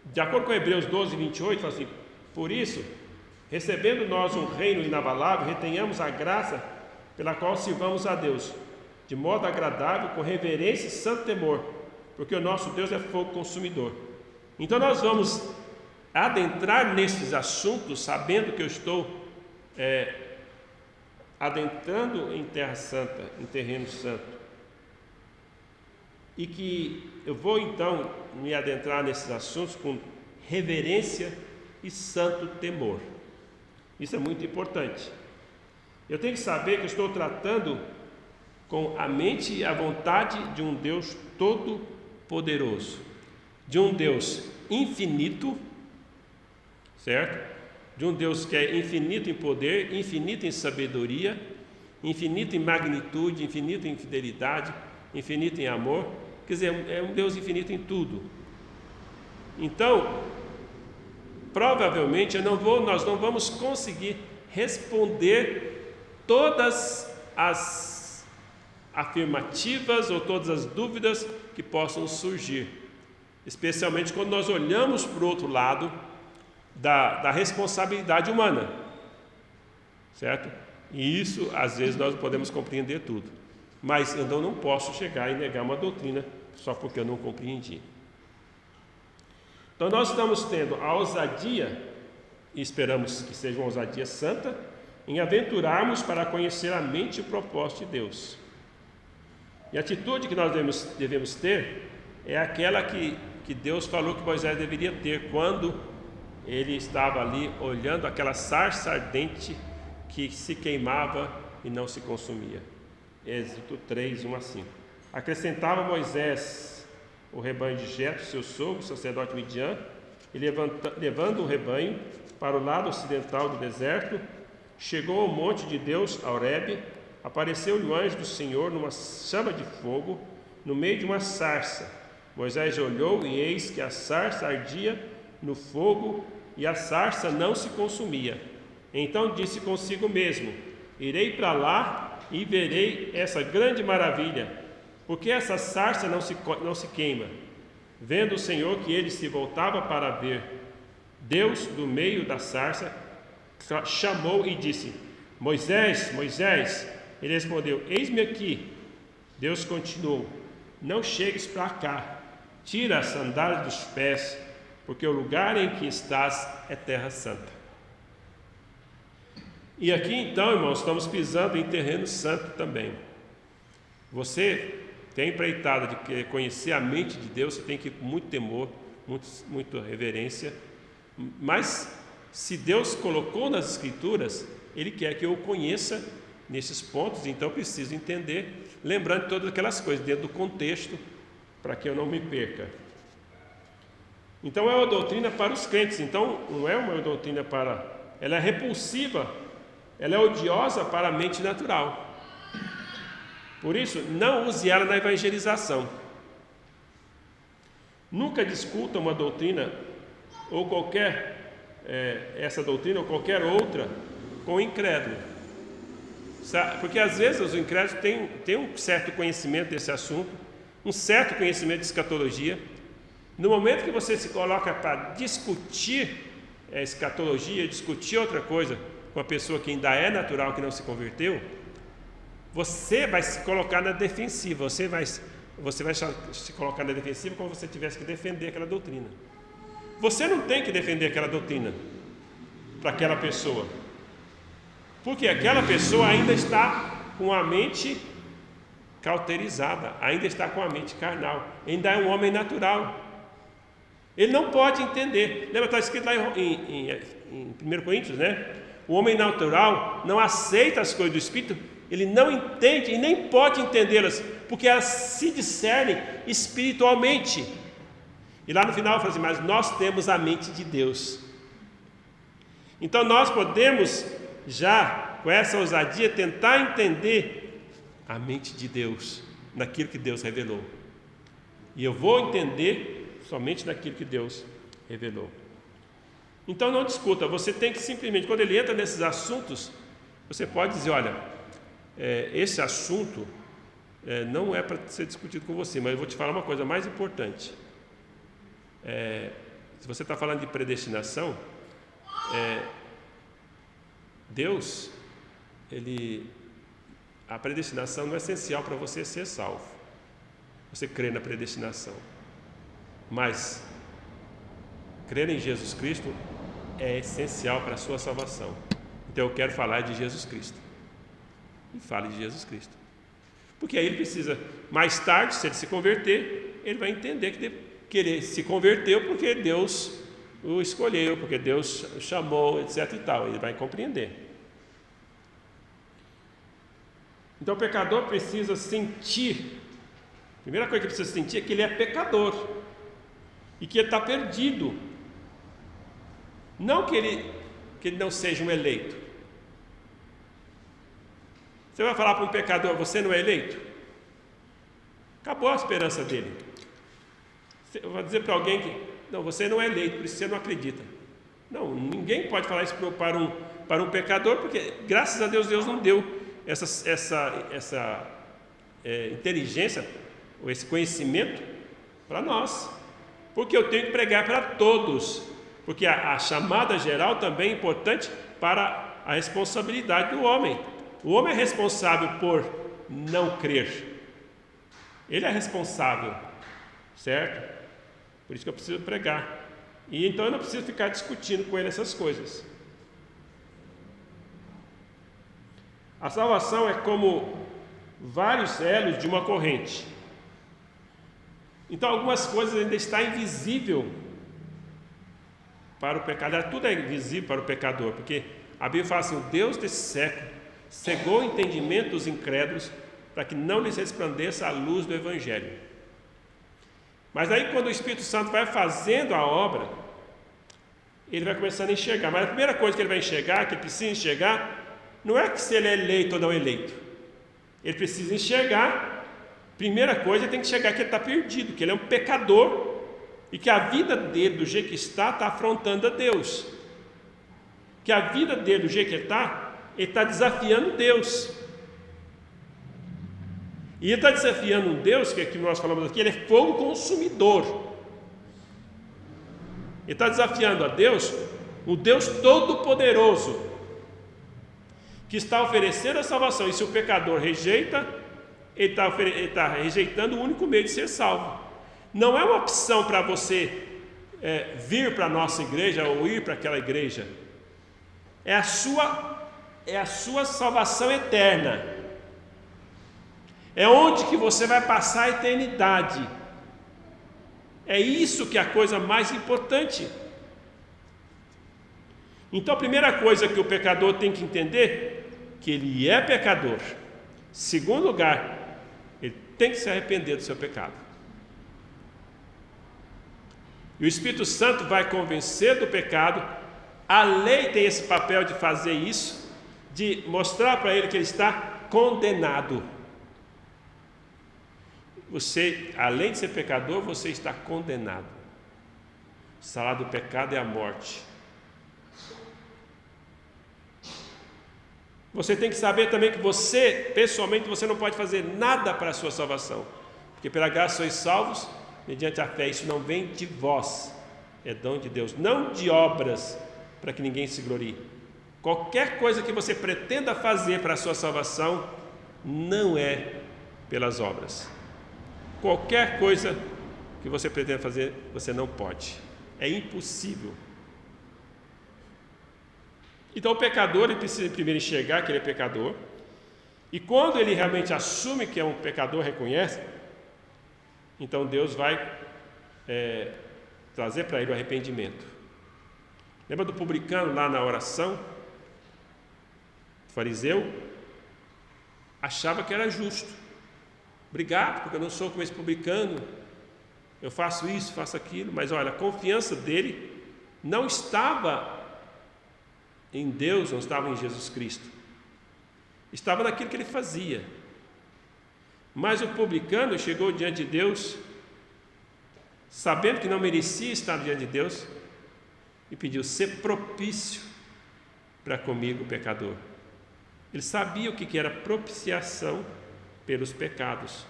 De acordo com Hebreus 12, 28, fala assim: por isso, recebendo nós um reino inabalável, retenhamos a graça pela qual sirvamos a Deus, de modo agradável, com reverência e santo temor, porque o nosso Deus é fogo consumidor. Então nós vamos adentrar nesses assuntos, sabendo que eu estou adentrando em terra santa, em terreno santo. e que eu vou então me adentrar nesses assuntos com reverência e santo temor. Isso é muito importante. Eu tenho que saber que eu estou tratando com a mente e a vontade de um Deus todo-poderoso, de um Deus infinito, certo? De um Deus que é infinito em poder, infinito em sabedoria, infinito em magnitude, infinito em fidelidade, infinito em amor. Quer dizer, é um Deus infinito em tudo. Então, provavelmente nós não vamos conseguir responder todas as afirmativas ou todas as dúvidas que possam surgir, especialmente quando nós olhamos para o outro lado da responsabilidade humana, certo? E isso, às vezes, nós não podemos compreender tudo, mas eu não posso chegar e negar uma doutrina só porque eu não compreendi. Então nós estamos tendo a ousadia, e esperamos que seja uma ousadia santa, em aventurarmos para conhecer a mente e o propósito de Deus. E a atitude que nós devemos ter é aquela que Deus falou que Moisés deveria ter quando ele estava ali olhando aquela sarça ardente que se queimava e não se consumia. Êxodo 3, 1 a 5. Acrescentava Moisés o rebanho de Jetro, seu sogro, sacerdote midian, e levando o rebanho para o lado ocidental do deserto, chegou ao monte de Deus, Horebe. Apareceu-lhe o anjo do Senhor numa chama de fogo, no meio de uma sarça. Moisés olhou e eis que a sarça ardia no fogo e a sarça não se consumia. Então disse consigo mesmo: irei para lá e verei essa grande maravilha, porque essa sarça não se queima. Vendo o Senhor que ele se voltava para ver, Deus do meio da sarça chamou e disse: Moisés, Moisés. Ele respondeu: eis-me aqui. Deus continuou: não chegues para cá, tira as sandálias dos pés, porque o lugar em que estás é terra santa. E aqui então, irmãos, estamos pisando em terreno santo também. Você tem empreitada de querer conhecer a mente de Deus, você tem que ir com muito temor, muita reverência, mas se Deus colocou nas Escrituras, Ele quer que eu o conheça nesses pontos, então eu preciso entender, lembrando de todas aquelas coisas, dentro do contexto, para que eu não me perca. Então é uma doutrina para os crentes, então não é uma doutrina para... Ela é repulsiva, ela é odiosa para a mente natural. Por isso, não use ela na evangelização. Nunca discuta uma doutrina, ou essa doutrina ou qualquer outra, com o incrédulo. Porque às vezes os incrédulos têm um certo conhecimento desse assunto, um certo conhecimento de escatologia. No momento que você se coloca para discutir escatologia, discutir outra coisa com a pessoa que ainda é natural, que não se converteu, você vai se colocar na defensiva, você vai se colocar na defensiva como se você tivesse que defender aquela doutrina. Você não tem que defender aquela doutrina para aquela pessoa, porque aquela pessoa ainda está com a mente cauterizada, ainda está com a mente carnal, ainda é um homem natural. Ele não pode entender. Lembra, está escrito lá em 1 Coríntios, né? O homem natural não aceita as coisas do Espírito, ele não entende e nem pode entendê-las, porque elas se discernem espiritualmente. E lá no final fala assim: mas nós temos a mente de Deus. Então nós podemos já, com essa ousadia, tentar entender a mente de Deus, naquilo que Deus revelou. E eu vou entender somente naquilo que Deus revelou. Então não discuta, você tem que simplesmente, quando ele entra nesses assuntos, você pode dizer: olha, esse assunto não é para ser discutido com você, mas eu vou te falar uma coisa mais importante. Se você está falando de predestinação, Deus, a predestinação não é essencial para você ser salvo. Você crê na predestinação, mas crer em Jesus Cristo é essencial para a sua salvação. Então eu quero falar de Jesus Cristo. E fale de Jesus Cristo. Porque aí ele precisa, mais tarde, se ele se converter, ele vai entender que ele se converteu porque Deus o escolheu, porque Deus chamou, etc. e tal. Ele vai compreender. Então o pecador precisa sentir, a primeira coisa que ele precisa sentir é que ele é pecador e que ele está perdido. Não que ele não seja um eleito. Você vai falar para um pecador, você não é eleito? Acabou a esperança dele. Eu vou dizer para alguém que, não, você não é eleito, por isso você não acredita. Não, ninguém pode falar isso para um pecador, porque graças a Deus, Deus não deu essa inteligência, ou esse conhecimento para nós. Porque eu tenho que pregar para todos, porque a chamada geral também é importante para a responsabilidade do homem. O homem é responsável por não crer. Ele é responsável, certo? Por isso que eu preciso pregar. E então eu não preciso ficar discutindo com ele essas coisas. A salvação é como vários elos de uma corrente. Então algumas coisas ainda estão invisíveis para o pecador. Tudo é invisível para o pecador, porque a Bíblia fala assim: o Deus desse século cegou o entendimento dos incrédulos para que não lhes resplandeça a luz do Evangelho. Mas aí quando o Espírito Santo vai fazendo a obra, ele vai começando a enxergar. Mas a primeira coisa que ele vai enxergar, que ele precisa enxergar, não é que se ele é eleito ou não eleito. Ele precisa enxergar, primeira coisa, ele tem que enxergar que ele está perdido, que ele é um pecador e que a vida dele, do jeito que está afrontando a Deus. Que a vida dele, do jeito que ele está desafiando Deus. E ele está desafiando um Deus, que nós falamos aqui, ele é fogo consumidor. Ele está desafiando a Deus, o Deus todo-poderoso, que está oferecendo a salvação. E se o pecador rejeita, ele está rejeitando o único meio de ser salvo. Não é uma opção para você vir para a nossa igreja ou ir para aquela igreja. É a sua salvação eterna. É onde que você vai passar a eternidade. É isso que é a coisa mais importante. Então a primeira coisa que o pecador tem que entender, que ele é pecador. Segundo lugar, ele tem que se arrepender do seu pecado. E o Espírito Santo vai convencer do pecado. A lei tem esse papel de fazer isso, de mostrar para ele que ele está condenado. Você, além de ser pecador, você está condenado. O salário do pecado é a morte. Você tem que saber também que você, pessoalmente, você não pode fazer nada para a sua salvação. Porque pela graça sois salvos, mediante a fé. Isso não vem de vós, é dom de Deus, não de obras, para que ninguém se glorie. Qualquer coisa que você pretenda fazer para a sua salvação, não é pelas obras. Qualquer coisa que você pretenda fazer, você não pode. É impossível. Então o pecador, ele precisa primeiro enxergar que ele é pecador. E quando ele realmente assume que é um pecador, reconhece, então Deus vai trazer para ele o arrependimento. Lembra do publicano lá na oração? O fariseu achava que era justo. Obrigado, porque eu não sou como esse publicano. Eu faço isso, faço aquilo. Mas olha, a confiança dele não estava em Deus, não estava em Jesus Cristo. Estava naquilo que ele fazia. Mas o publicano chegou diante de Deus, sabendo que não merecia estar diante de Deus, e pediu: ser propício para comigo, pecador. Ele sabia o que era propiciação pelos pecados,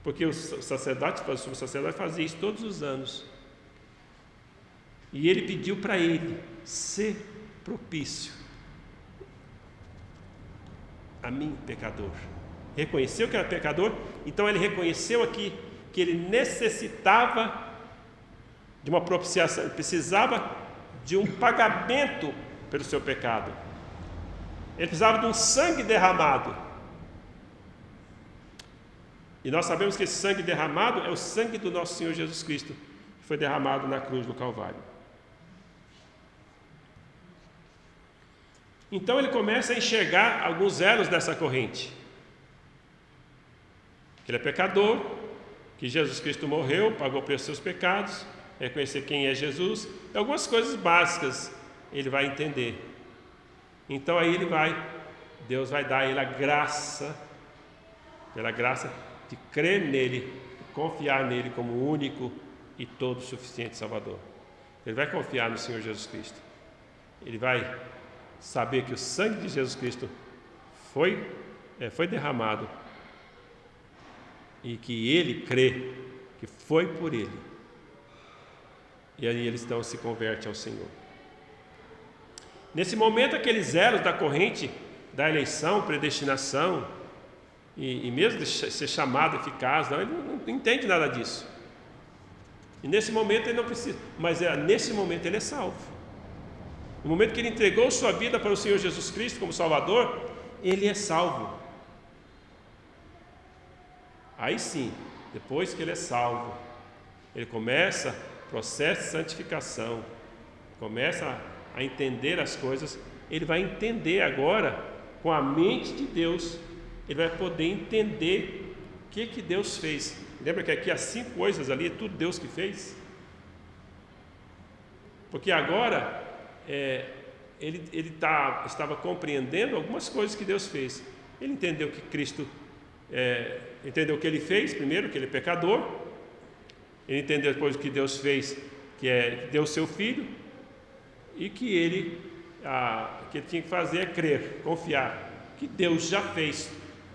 porque o sacerdote fazia isso todos os anos. E ele pediu para ele ser propício a mim, pecador. Reconheceu que era pecador, então ele reconheceu aqui que ele necessitava de uma propiciação, ele precisava de um pagamento pelo seu pecado. Ele precisava de um sangue derramado. E nós sabemos que esse sangue derramado é o sangue do nosso Senhor Jesus Cristo, que foi derramado na cruz do Calvário. Então ele começa a enxergar alguns elos dessa corrente. Que ele é pecador, que Jesus Cristo morreu, pagou pelos seus pecados, reconhecer quem é Jesus, algumas coisas básicas ele vai entender. Então aí Deus vai dar a ele a graça, pela graça de crer nele, confiar nele como o único e todo suficiente Salvador. Ele vai confiar no Senhor Jesus Cristo. Ele vai saber que o sangue de Jesus Cristo foi derramado e que ele crê que foi por ele. E aí eles então se convertem ao Senhor. Nesse momento, aqueles elos da corrente da eleição, predestinação e mesmo de ser chamado eficaz, ele não entende nada disso. E nesse momento ele não precisa, mas nesse momento ele é salvo. No momento que ele entregou sua vida para o Senhor Jesus Cristo como Salvador, ele é salvo. Aí sim, depois que ele é salvo, ele começa o processo de santificação, começa a entender as coisas. Ele vai entender agora, com a mente de Deus, ele vai poder entender o que Deus fez. Lembra que aqui as 5 coisas ali, é tudo Deus que fez? Porque agora ele estava compreendendo algumas coisas que Deus fez. Ele entendeu que Cristo, entendeu o que ele fez, primeiro, que ele é pecador. Ele entendeu depois o que Deus fez, que deu o seu filho, e que ele tinha que fazer é crer, confiar, que Deus já fez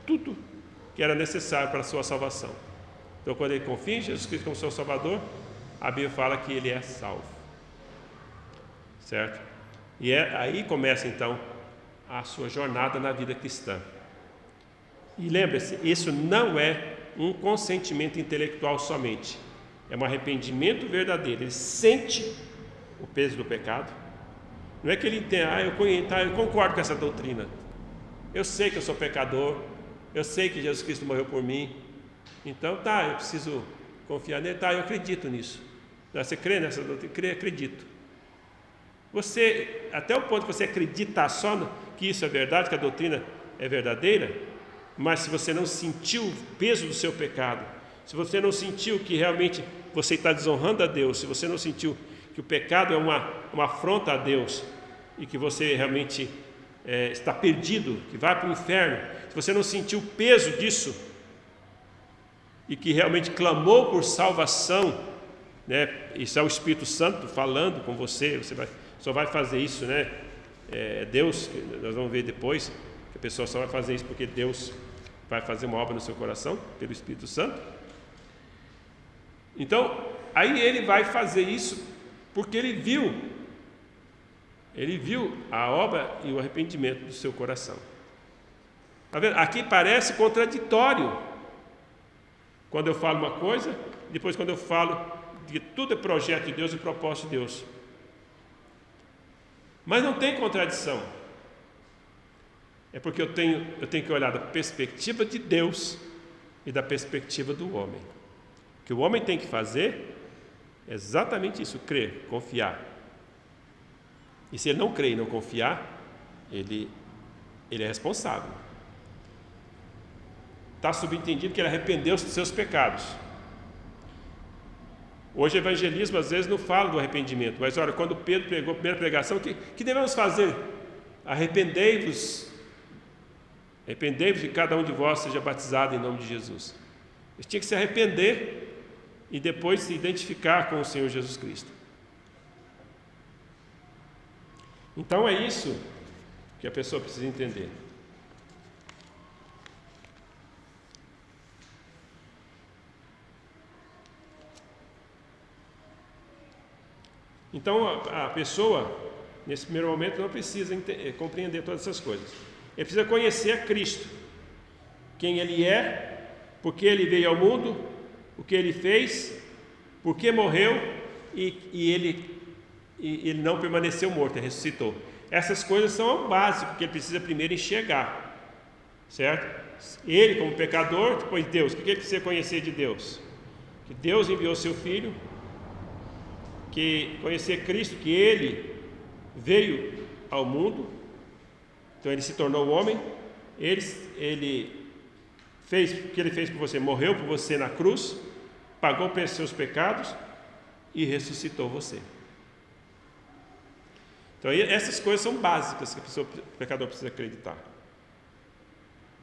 tudo que era necessário para a sua salvação. Então, quando ele confia em Jesus Cristo como seu Salvador, a Bíblia fala que ele é salvo. Certo? E aí começa então a sua jornada na vida cristã. E lembre-se, isso não é um consentimento intelectual somente, é um arrependimento verdadeiro. Ele sente o peso do pecado. Não é que ele entenda, eu concordo com essa doutrina, eu sei que eu sou pecador, eu sei que Jesus Cristo morreu por mim, então eu preciso confiar nele, eu acredito nisso. Você crê nessa doutrina? Acredito. Você, até o ponto que você acredita só que isso é verdade, que a doutrina é verdadeira, mas se você não sentiu o peso do seu pecado, se você não sentiu que realmente você está desonrando a Deus, se você não sentiu que o pecado é uma afronta a Deus e que você realmente está perdido, que vai para o inferno, se você não sentiu o peso disso e que realmente clamou por salvação, isso é o Espírito Santo falando com você só vai fazer isso, Deus, que nós vamos ver depois, que a pessoa só vai fazer isso porque Deus vai fazer uma obra no seu coração, pelo Espírito Santo. Então, aí ele vai fazer isso porque ele viu a obra e o arrependimento do seu coração. Tá vendo? Aqui parece contraditório quando eu falo uma coisa, depois quando eu falo que tudo é projeto de Deus e propósito de Deus. Mas não tem contradição. É porque eu tenho que olhar da perspectiva de Deus e da perspectiva do homem. O que o homem tem que fazer é exatamente isso: crer, confiar. E se ele não crer e não confiar, ele é responsável. Está subentendido que ele arrependeu-se dos seus pecados. Hoje o evangelismo às vezes não fala do arrependimento, mas olha, quando Pedro pregou a primeira pregação, o que devemos fazer? Arrependei-vos e cada um de vós seja batizado em nome de Jesus. Eles tinham que se arrepender e depois se identificar com o Senhor Jesus Cristo. Então é isso que a pessoa precisa entender. Então a pessoa, nesse primeiro momento, não precisa compreender todas essas coisas. Ele precisa conhecer a Cristo, quem Ele é, por que Ele veio ao mundo, o que Ele fez, por que morreu e ele não permaneceu morto, ele ressuscitou. Essas coisas são o básico que ele precisa primeiro enxergar, certo? Ele como pecador, depois Deus. O que ele precisa conhecer de Deus? Que Deus enviou seu Filho, que conhecer Cristo, que Ele veio ao mundo, então Ele se tornou homem, Ele fez o que Ele fez por você, morreu por você na cruz, pagou pelos seus pecados e ressuscitou você. Então essas coisas são básicas que o pecador precisa acreditar.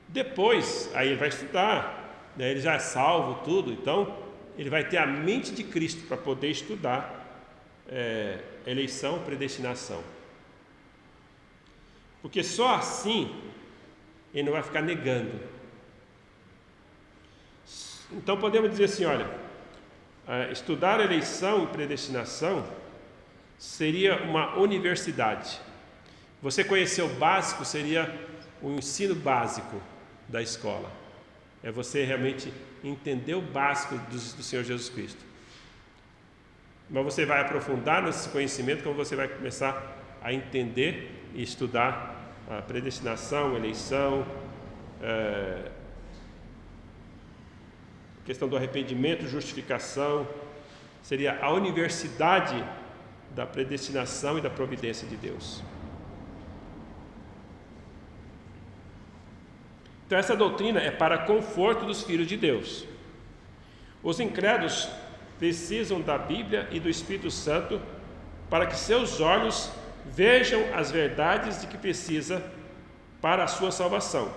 Depois, aí ele vai estudar, né? Ele já é salvo, tudo, então ele vai ter a mente de Cristo para poder estudar eleição, predestinação. Porque só assim ele não vai ficar negando. Então podemos dizer assim, olha, estudar eleição e predestinação seria uma universidade. Você conhecer o básico seria o ensino básico da escola. É você realmente entender o básico do Senhor Jesus Cristo. Mas você vai aprofundar nesse conhecimento quando você vai começar a entender e estudar a predestinação, eleição, questão do arrependimento, justificação. Seria a universidade da predestinação e da providência de Deus. Então essa doutrina é para conforto dos filhos de Deus. Os incrédulos precisam da Bíblia e do Espírito Santo para que seus olhos vejam as verdades de que precisa para a sua salvação.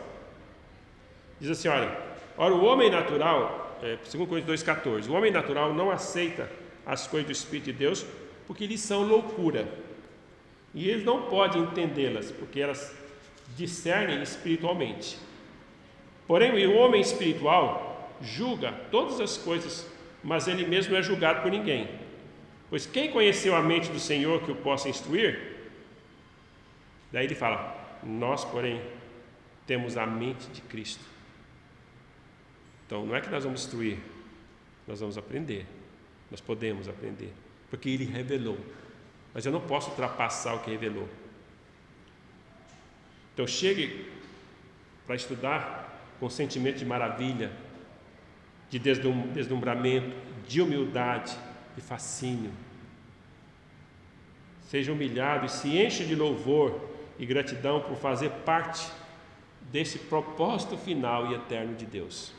Diz assim, olha, o homem natural, 2 Coríntios 2,14, o homem natural não aceita as coisas do Espírito de Deus porque lhes são loucura. E ele não pode entendê-las, porque elas discernem espiritualmente. Porém, o homem espiritual julga todas as coisas, mas ele mesmo não é julgado por ninguém. Pois quem conheceu a mente do Senhor que o possa instruir? Daí ele fala, nós, porém, temos a mente de Cristo. Então, não é que nós vamos instruir, nós vamos aprender. Nós podemos aprender, porque Ele revelou. Mas eu não posso ultrapassar o que revelou. Então, chegue para estudar com sentimento de maravilha, de deslumbramento, de humildade, de fascínio. Seja humilhado e se enche de louvor e gratidão por fazer parte desse propósito final e eterno de Deus.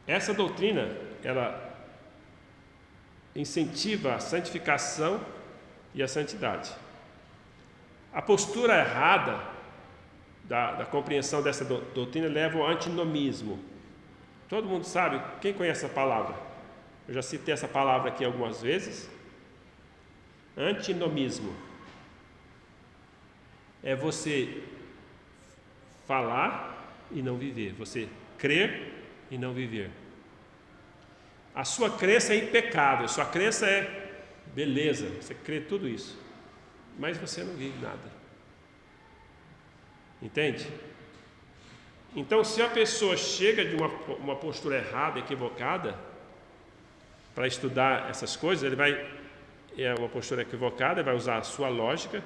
Essa doutrina, ela incentiva a santificação e a santidade. A postura errada da compreensão dessa doutrina leva ao antinomismo. Todo mundo sabe, quem conhece essa palavra? Eu já citei essa palavra aqui algumas vezes. Antinomismo é você falar e não viver, você crer e não viver. A sua crença é impecável, a sua crença é beleza, você crê tudo isso, mas você não vive nada. Entende? Então, se a pessoa chega de uma postura errada, equivocada, para estudar essas coisas, ele vai, é uma postura equivocada, ele vai usar a sua lógica,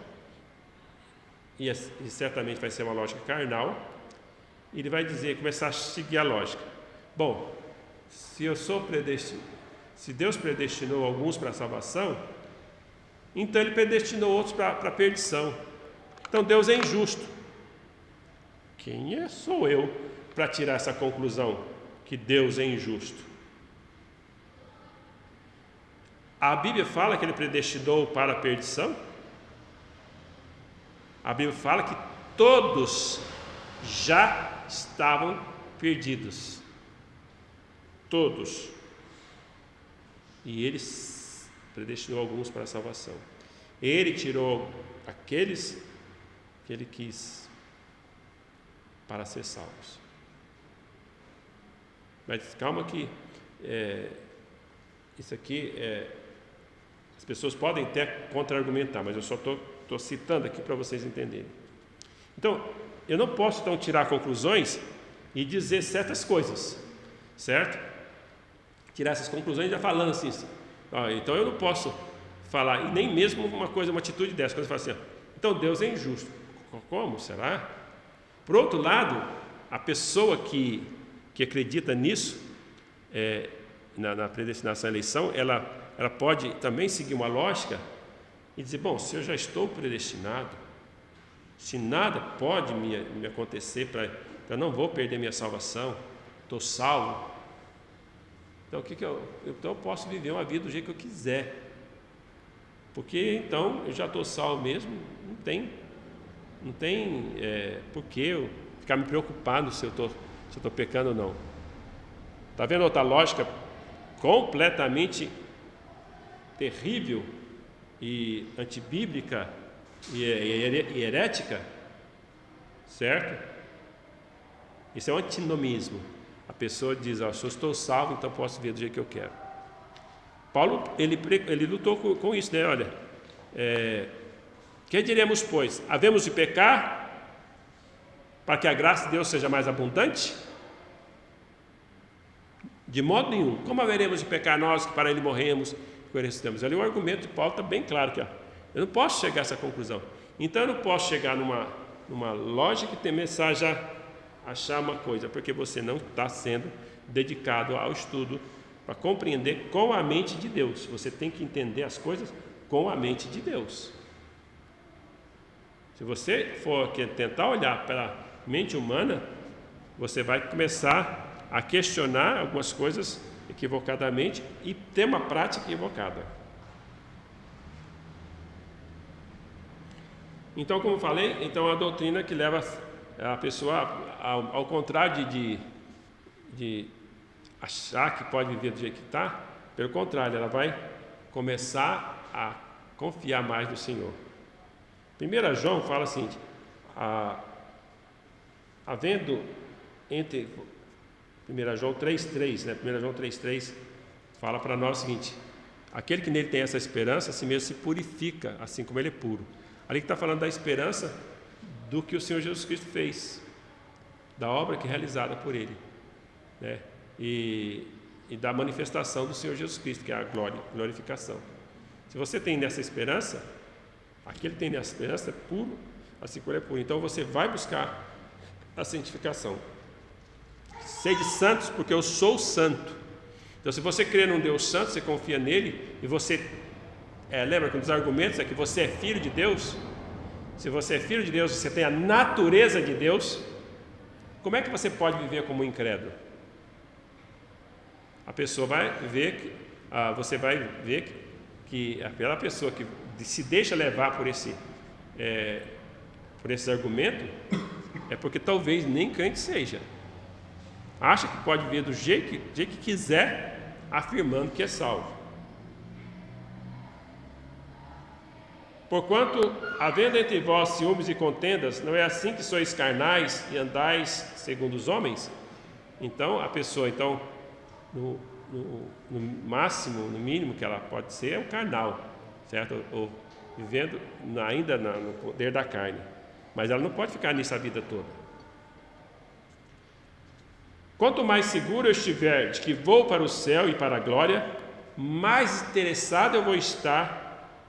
e certamente vai ser uma lógica carnal, e ele vai começar a seguir a lógica. Bom, se Deus predestinou alguns para a salvação, então Ele predestinou outros para a perdição. Então Deus é injusto. Quem sou eu para tirar essa conclusão que Deus é injusto? A Bíblia fala que Ele predestinou para a perdição? A Bíblia fala que todos já estavam perdidos. Todos. E Ele predestinou alguns para a salvação. Ele tirou aqueles que Ele quis para ser salvos. Mas calma que isso aqui as pessoas podem até contra-argumentar, mas eu só estou citando aqui para vocês entenderem. Então, eu não posso então tirar conclusões e dizer certas coisas, certo? Tirar essas conclusões já falando assim. Então eu não posso falar, e nem mesmo uma atitude dessa, quando você fala assim, então Deus é injusto. Como? Será? Por outro lado, a pessoa que acredita nisso, na predestinação à eleição, ela pode também seguir uma lógica e dizer, bom, se eu já estou predestinado, se nada pode me acontecer, eu não vou perder minha salvação, estou salvo, então eu posso viver uma vida do jeito que eu quiser, porque então eu já estou salvo mesmo, não tem por que eu ficar me preocupado se eu estou pecando ou não. Está vendo outra lógica completamente terrível e antibíblica e herética, certo? Isso é um antinomismo. A pessoa diz, se eu estou salvo, então posso viver do jeito que eu quero. Paulo, ele lutou com isso, né? Olha, que diremos, pois? Havemos de pecar para que a graça de Deus seja mais abundante? De modo nenhum. Como haveremos de pecar nós que para ele morremos e ressuscitamos? Ali o argumento de Paulo está bem claro aqui. Eu não posso chegar a essa conclusão. Então eu não posso chegar numa lógica e começar já a achar uma coisa, porque você não está sendo dedicado ao estudo para compreender com a mente de Deus. Você tem que entender as coisas com a mente de Deus. Se você for tentar olhar para a mente humana, você vai começar a questionar algumas coisas equivocadamente e ter uma prática equivocada. Então, como falei, é a doutrina que leva a pessoa ao contrário de achar que pode viver do jeito que está, pelo contrário, ela vai começar a confiar mais no Senhor. 1 João fala assim, havendo entre 1 João 3,3, né? 1 João 3,3 fala para nós o seguinte: aquele que nele tem essa esperança, assim mesmo se purifica, assim como ele é puro. Ali que está falando da esperança do que o Senhor Jesus Cristo fez, da obra que é realizada por ele, né? E da manifestação do Senhor Jesus Cristo, que é a glorificação. Se você tem nessa esperança, aquele que tem nessa esperança é puro, assim como ele é puro. Então você vai buscar a santificação. Sede santos, porque eu sou santo. Então, se você crê num Deus santo, você confia nele, e você lembra que um dos argumentos é que você é filho de Deus. Se você é filho de Deus, você tem a natureza de Deus. Como é que você pode viver como um incrédulo? A pessoa vai ver você vai ver que aquela pessoa que se deixa levar por esse argumento é porque talvez nem crente seja. Acha que pode viver do jeito que quiser, afirmando que é salvo. Porquanto, havendo entre vós ciúmes e contendas, não é assim que sois carnais e andais segundo os homens? Então, a pessoa, no máximo, no mínimo que ela pode ser, é um carnal, certo? Ou vivendo ainda no poder da carne. Mas ela não pode ficar nisso a vida toda. Quanto mais seguro eu estiver de que vou para o céu e para a glória, mais interessado eu vou estar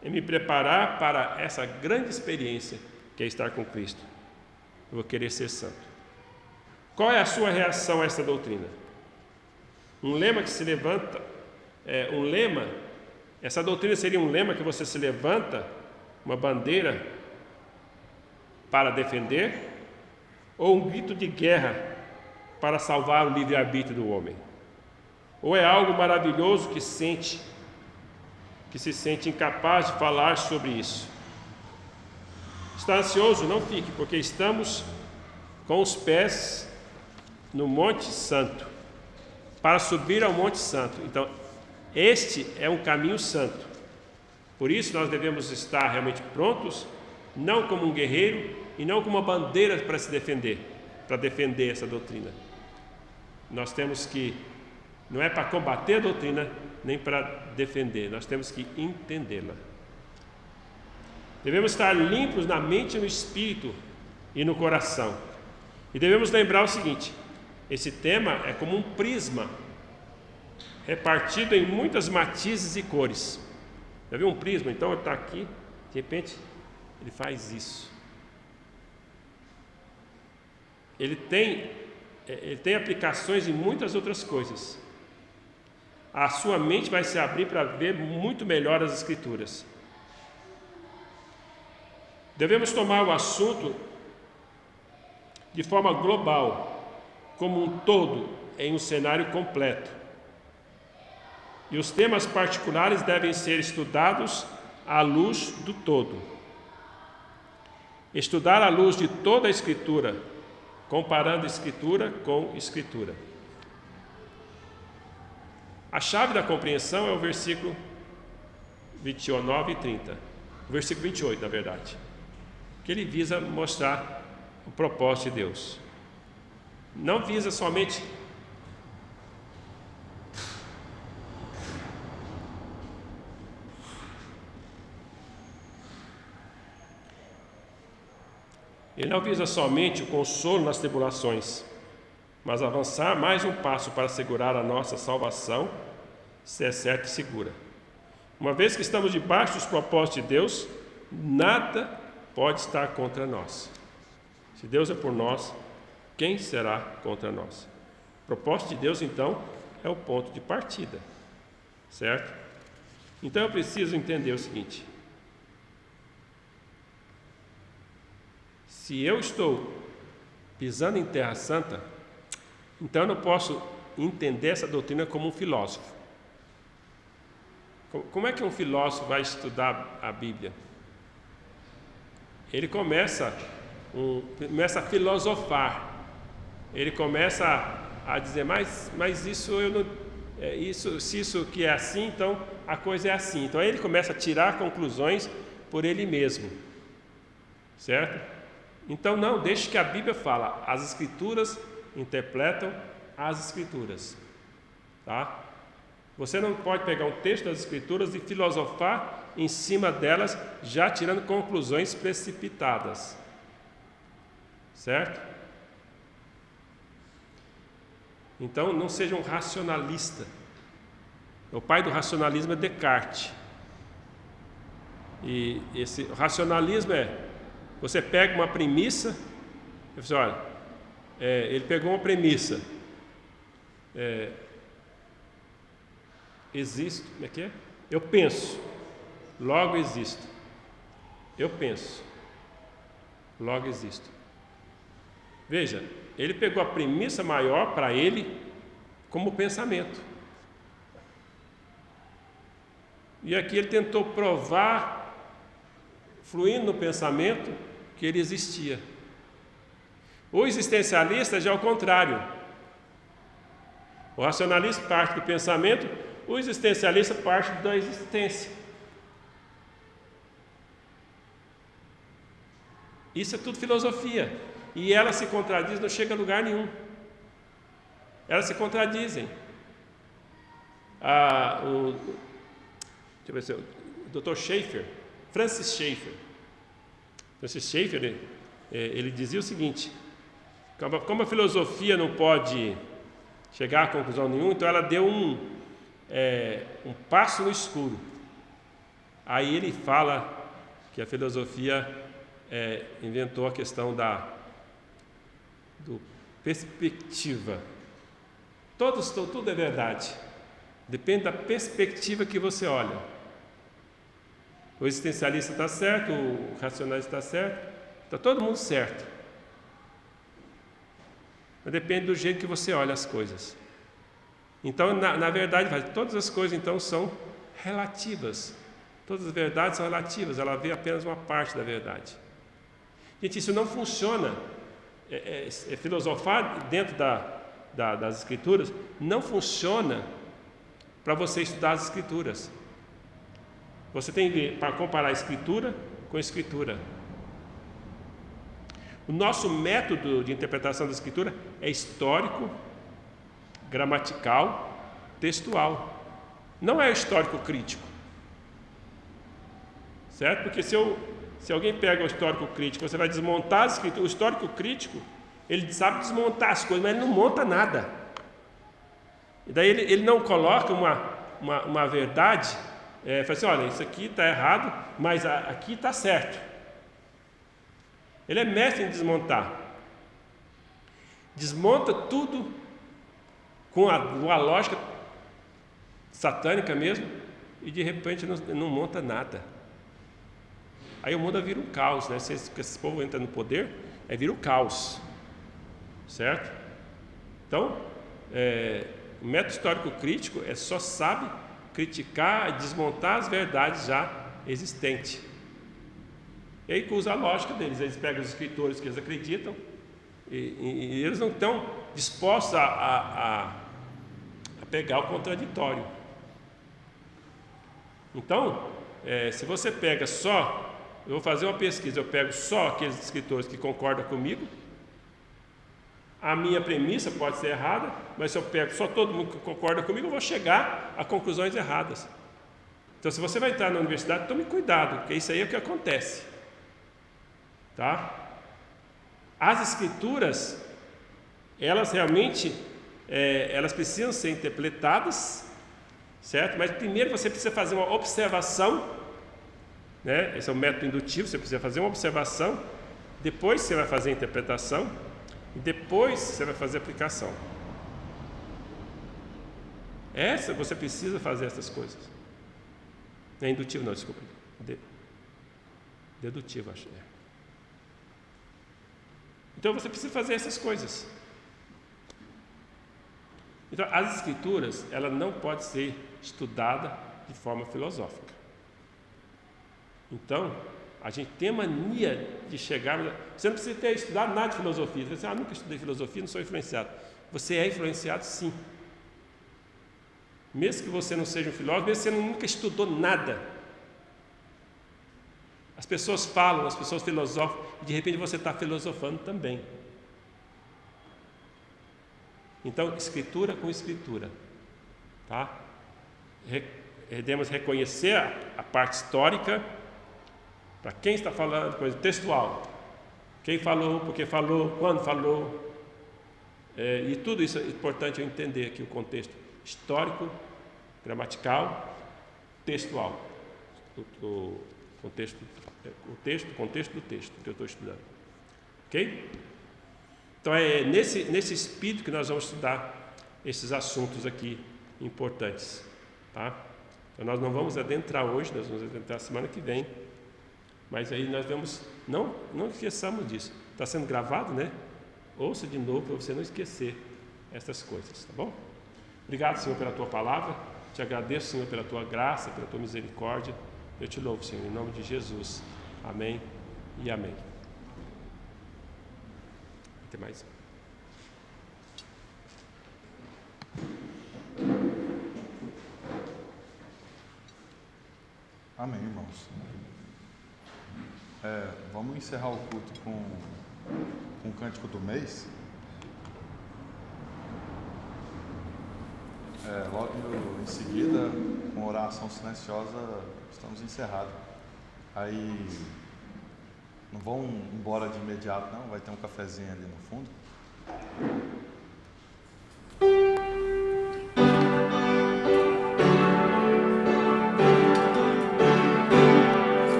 em me preparar para essa grande experiência que é estar com Cristo. Eu vou querer ser santo. Qual é a sua reação a essa doutrina? Um lema que se levanta, essa doutrina seria um lema que você se levanta, uma bandeira para defender, ou um grito de guerra para salvar o livre-arbítrio do homem? Ou é algo maravilhoso que se sente incapaz de falar sobre isso? Está ansioso? Não fique, porque estamos com os pés no Monte Santo, para subir ao Monte Santo. Então, este é um caminho santo. Por isso nós devemos estar realmente prontos, não como um guerreiro e não como uma bandeira para se defender, para defender essa doutrina. Nós temos que, não é para combater a doutrina, nem para defender, nós temos que entendê-la. Devemos estar limpos na mente, no espírito e no coração. E devemos lembrar o seguinte: esse tema é como um prisma, repartido em muitas matizes e cores. Já viu um prisma? Então ele está aqui, de repente ele faz isso. ele tem aplicações em muitas outras coisas. A sua mente vai se abrir para ver muito melhor as Escrituras. Devemos tomar o assunto de forma global, como um todo, em um cenário completo. E os temas particulares devem ser estudados à luz do todo. Estudar à luz de toda a Escritura, comparando Escritura com Escritura. A chave da compreensão é o versículo 29 e 30. O versículo 28, na verdade. Que ele visa mostrar o propósito de Deus. Não visa somente Ele não visa somente o consolo nas tribulações, mas avançar mais um passo para assegurar a nossa salvação, se é certa e segura. Uma vez que estamos debaixo dos propósitos de Deus, nada pode estar contra nós. Se Deus é por nós, quem será contra nós? O propósito de Deus, então, é o ponto de partida, certo? Então eu preciso entender o seguinte: se eu estou pisando em terra santa, então eu não posso entender essa doutrina como um filósofo. Como é que um filósofo vai estudar a Bíblia? Ele começa a filosofar. Ele começa a dizer, mas isso eu não, se isso que é assim, então a coisa é assim. Então aí ele começa a tirar conclusões por ele mesmo, certo? Então não, deixe que a Bíblia fala. As Escrituras interpretam as Escrituras, tá? Você não pode pegar um texto das Escrituras e filosofar em cima delas, já tirando conclusões precipitadas, certo? Então não seja um racionalista. O pai do racionalismo é Descartes. E esse racionalismo você pega uma premissa, você olha, ele pegou uma premissa, existo, como é que é? Eu penso, logo existo. Eu penso, logo existo. Veja, ele pegou a premissa maior para ele como pensamento. E aqui ele tentou provar, fluindo no pensamento, que ele existia. O existencialista já é o contrário. O racionalista parte do pensamento, o existencialista parte da existência. Isso é tudo filosofia. E ela se contradiz, não chega a lugar nenhum. Elas se contradizem. Deixa eu ver o Dr. Schaeffer, Francis Schaeffer, ele dizia o seguinte: como a filosofia não pode chegar a conclusão nenhuma, então ela deu um passo no escuro. Aí ele fala que a filosofia inventou a questão do perspectiva. Tudo é verdade, depende da perspectiva que você olha. O existencialista está certo, o racionalista está certo, está todo mundo certo. Mas depende do jeito que você olha as coisas. Então, na verdade, todas as coisas então são relativas. Todas as verdades são relativas, ela vê apenas uma parte da verdade. Gente, isso não funciona. Filosofar dentro das Escrituras não funciona para você estudar as Escrituras. Você tem que comparar a Escritura com a Escritura. O nosso método de interpretação da Escritura é histórico, gramatical, textual. Não é histórico crítico. Certo? Porque se alguém pega o histórico crítico, você vai desmontar as Escrituras. O histórico crítico, ele sabe desmontar as coisas, mas ele não monta nada. E daí ele não coloca uma verdade. Fala assim, olha, isso aqui está errado, mas aqui está certo. Ele é mestre em desmontar. desmonta tudo com a lógica satânica mesmo, e de repente não monta nada. Aí o mundo vira um caos, né? Se esse povo entra no poder, vira um caos, certo? Então, o método histórico crítico só sabe criticar e desmontar as verdades já existentes. E aí usa a lógica deles, eles pegam os escritores que eles acreditam e eles não estão dispostos a pegar o contraditório. Então, se você pega só, eu vou fazer uma pesquisa, eu pego só aqueles escritores que concordam comigo, a minha premissa pode ser errada, mas se eu pego só todo mundo que concorda comigo, eu vou chegar a conclusões erradas. Então, se você vai entrar na universidade, tome cuidado, porque isso aí é o que acontece. Tá? As escrituras, elas realmente, elas precisam ser interpretadas, certo? Mas primeiro você precisa fazer uma observação, né? Esse é o método indutivo, você precisa fazer uma observação, depois você vai fazer a interpretação, e depois você vai fazer a aplicação. Você precisa fazer essas coisas. Não é indutivo não, desculpa. Dedutivo, acho. Então você precisa fazer essas coisas. Então as escrituras, ela não pode ser estudada de forma filosófica. Então, a gente tem a mania de chegar... Você não precisa ter estudado nada de filosofia. Você diz, nunca estudei filosofia, não sou influenciado. Você é influenciado, sim. Mesmo que você não seja um filósofo, mesmo que você nunca estudou nada. As pessoas falam, as pessoas filosofam, e de repente você está filosofando também. Então, escritura com escritura. Tá? Devemos reconhecer a parte histórica. Para quem está falando, coisa textual, quem falou, por que falou, quando falou, e tudo isso é importante eu entender aqui o contexto histórico, gramatical, textual, o contexto do texto que eu estou estudando, ok? Então é nesse espírito que nós vamos estudar esses assuntos aqui importantes, tá? Então nós não vamos adentrar hoje, nós vamos adentrar semana que vem. Mas aí nós vamos, não esqueçamos disso. Está sendo gravado, né? Ouça de novo para você não esquecer essas coisas, tá bom? Obrigado, Senhor, pela Tua palavra. Te agradeço, Senhor, pela Tua graça, pela Tua misericórdia. Eu te louvo, Senhor, em nome de Jesus. Amém e amém. Até mais. Amém, irmãos. Vamos encerrar o culto com o cântico do mês. Logo em seguida, com oração silenciosa, estamos encerrados. Aí não vão embora de imediato, não. Vai ter um cafezinho ali no fundo.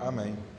Amém.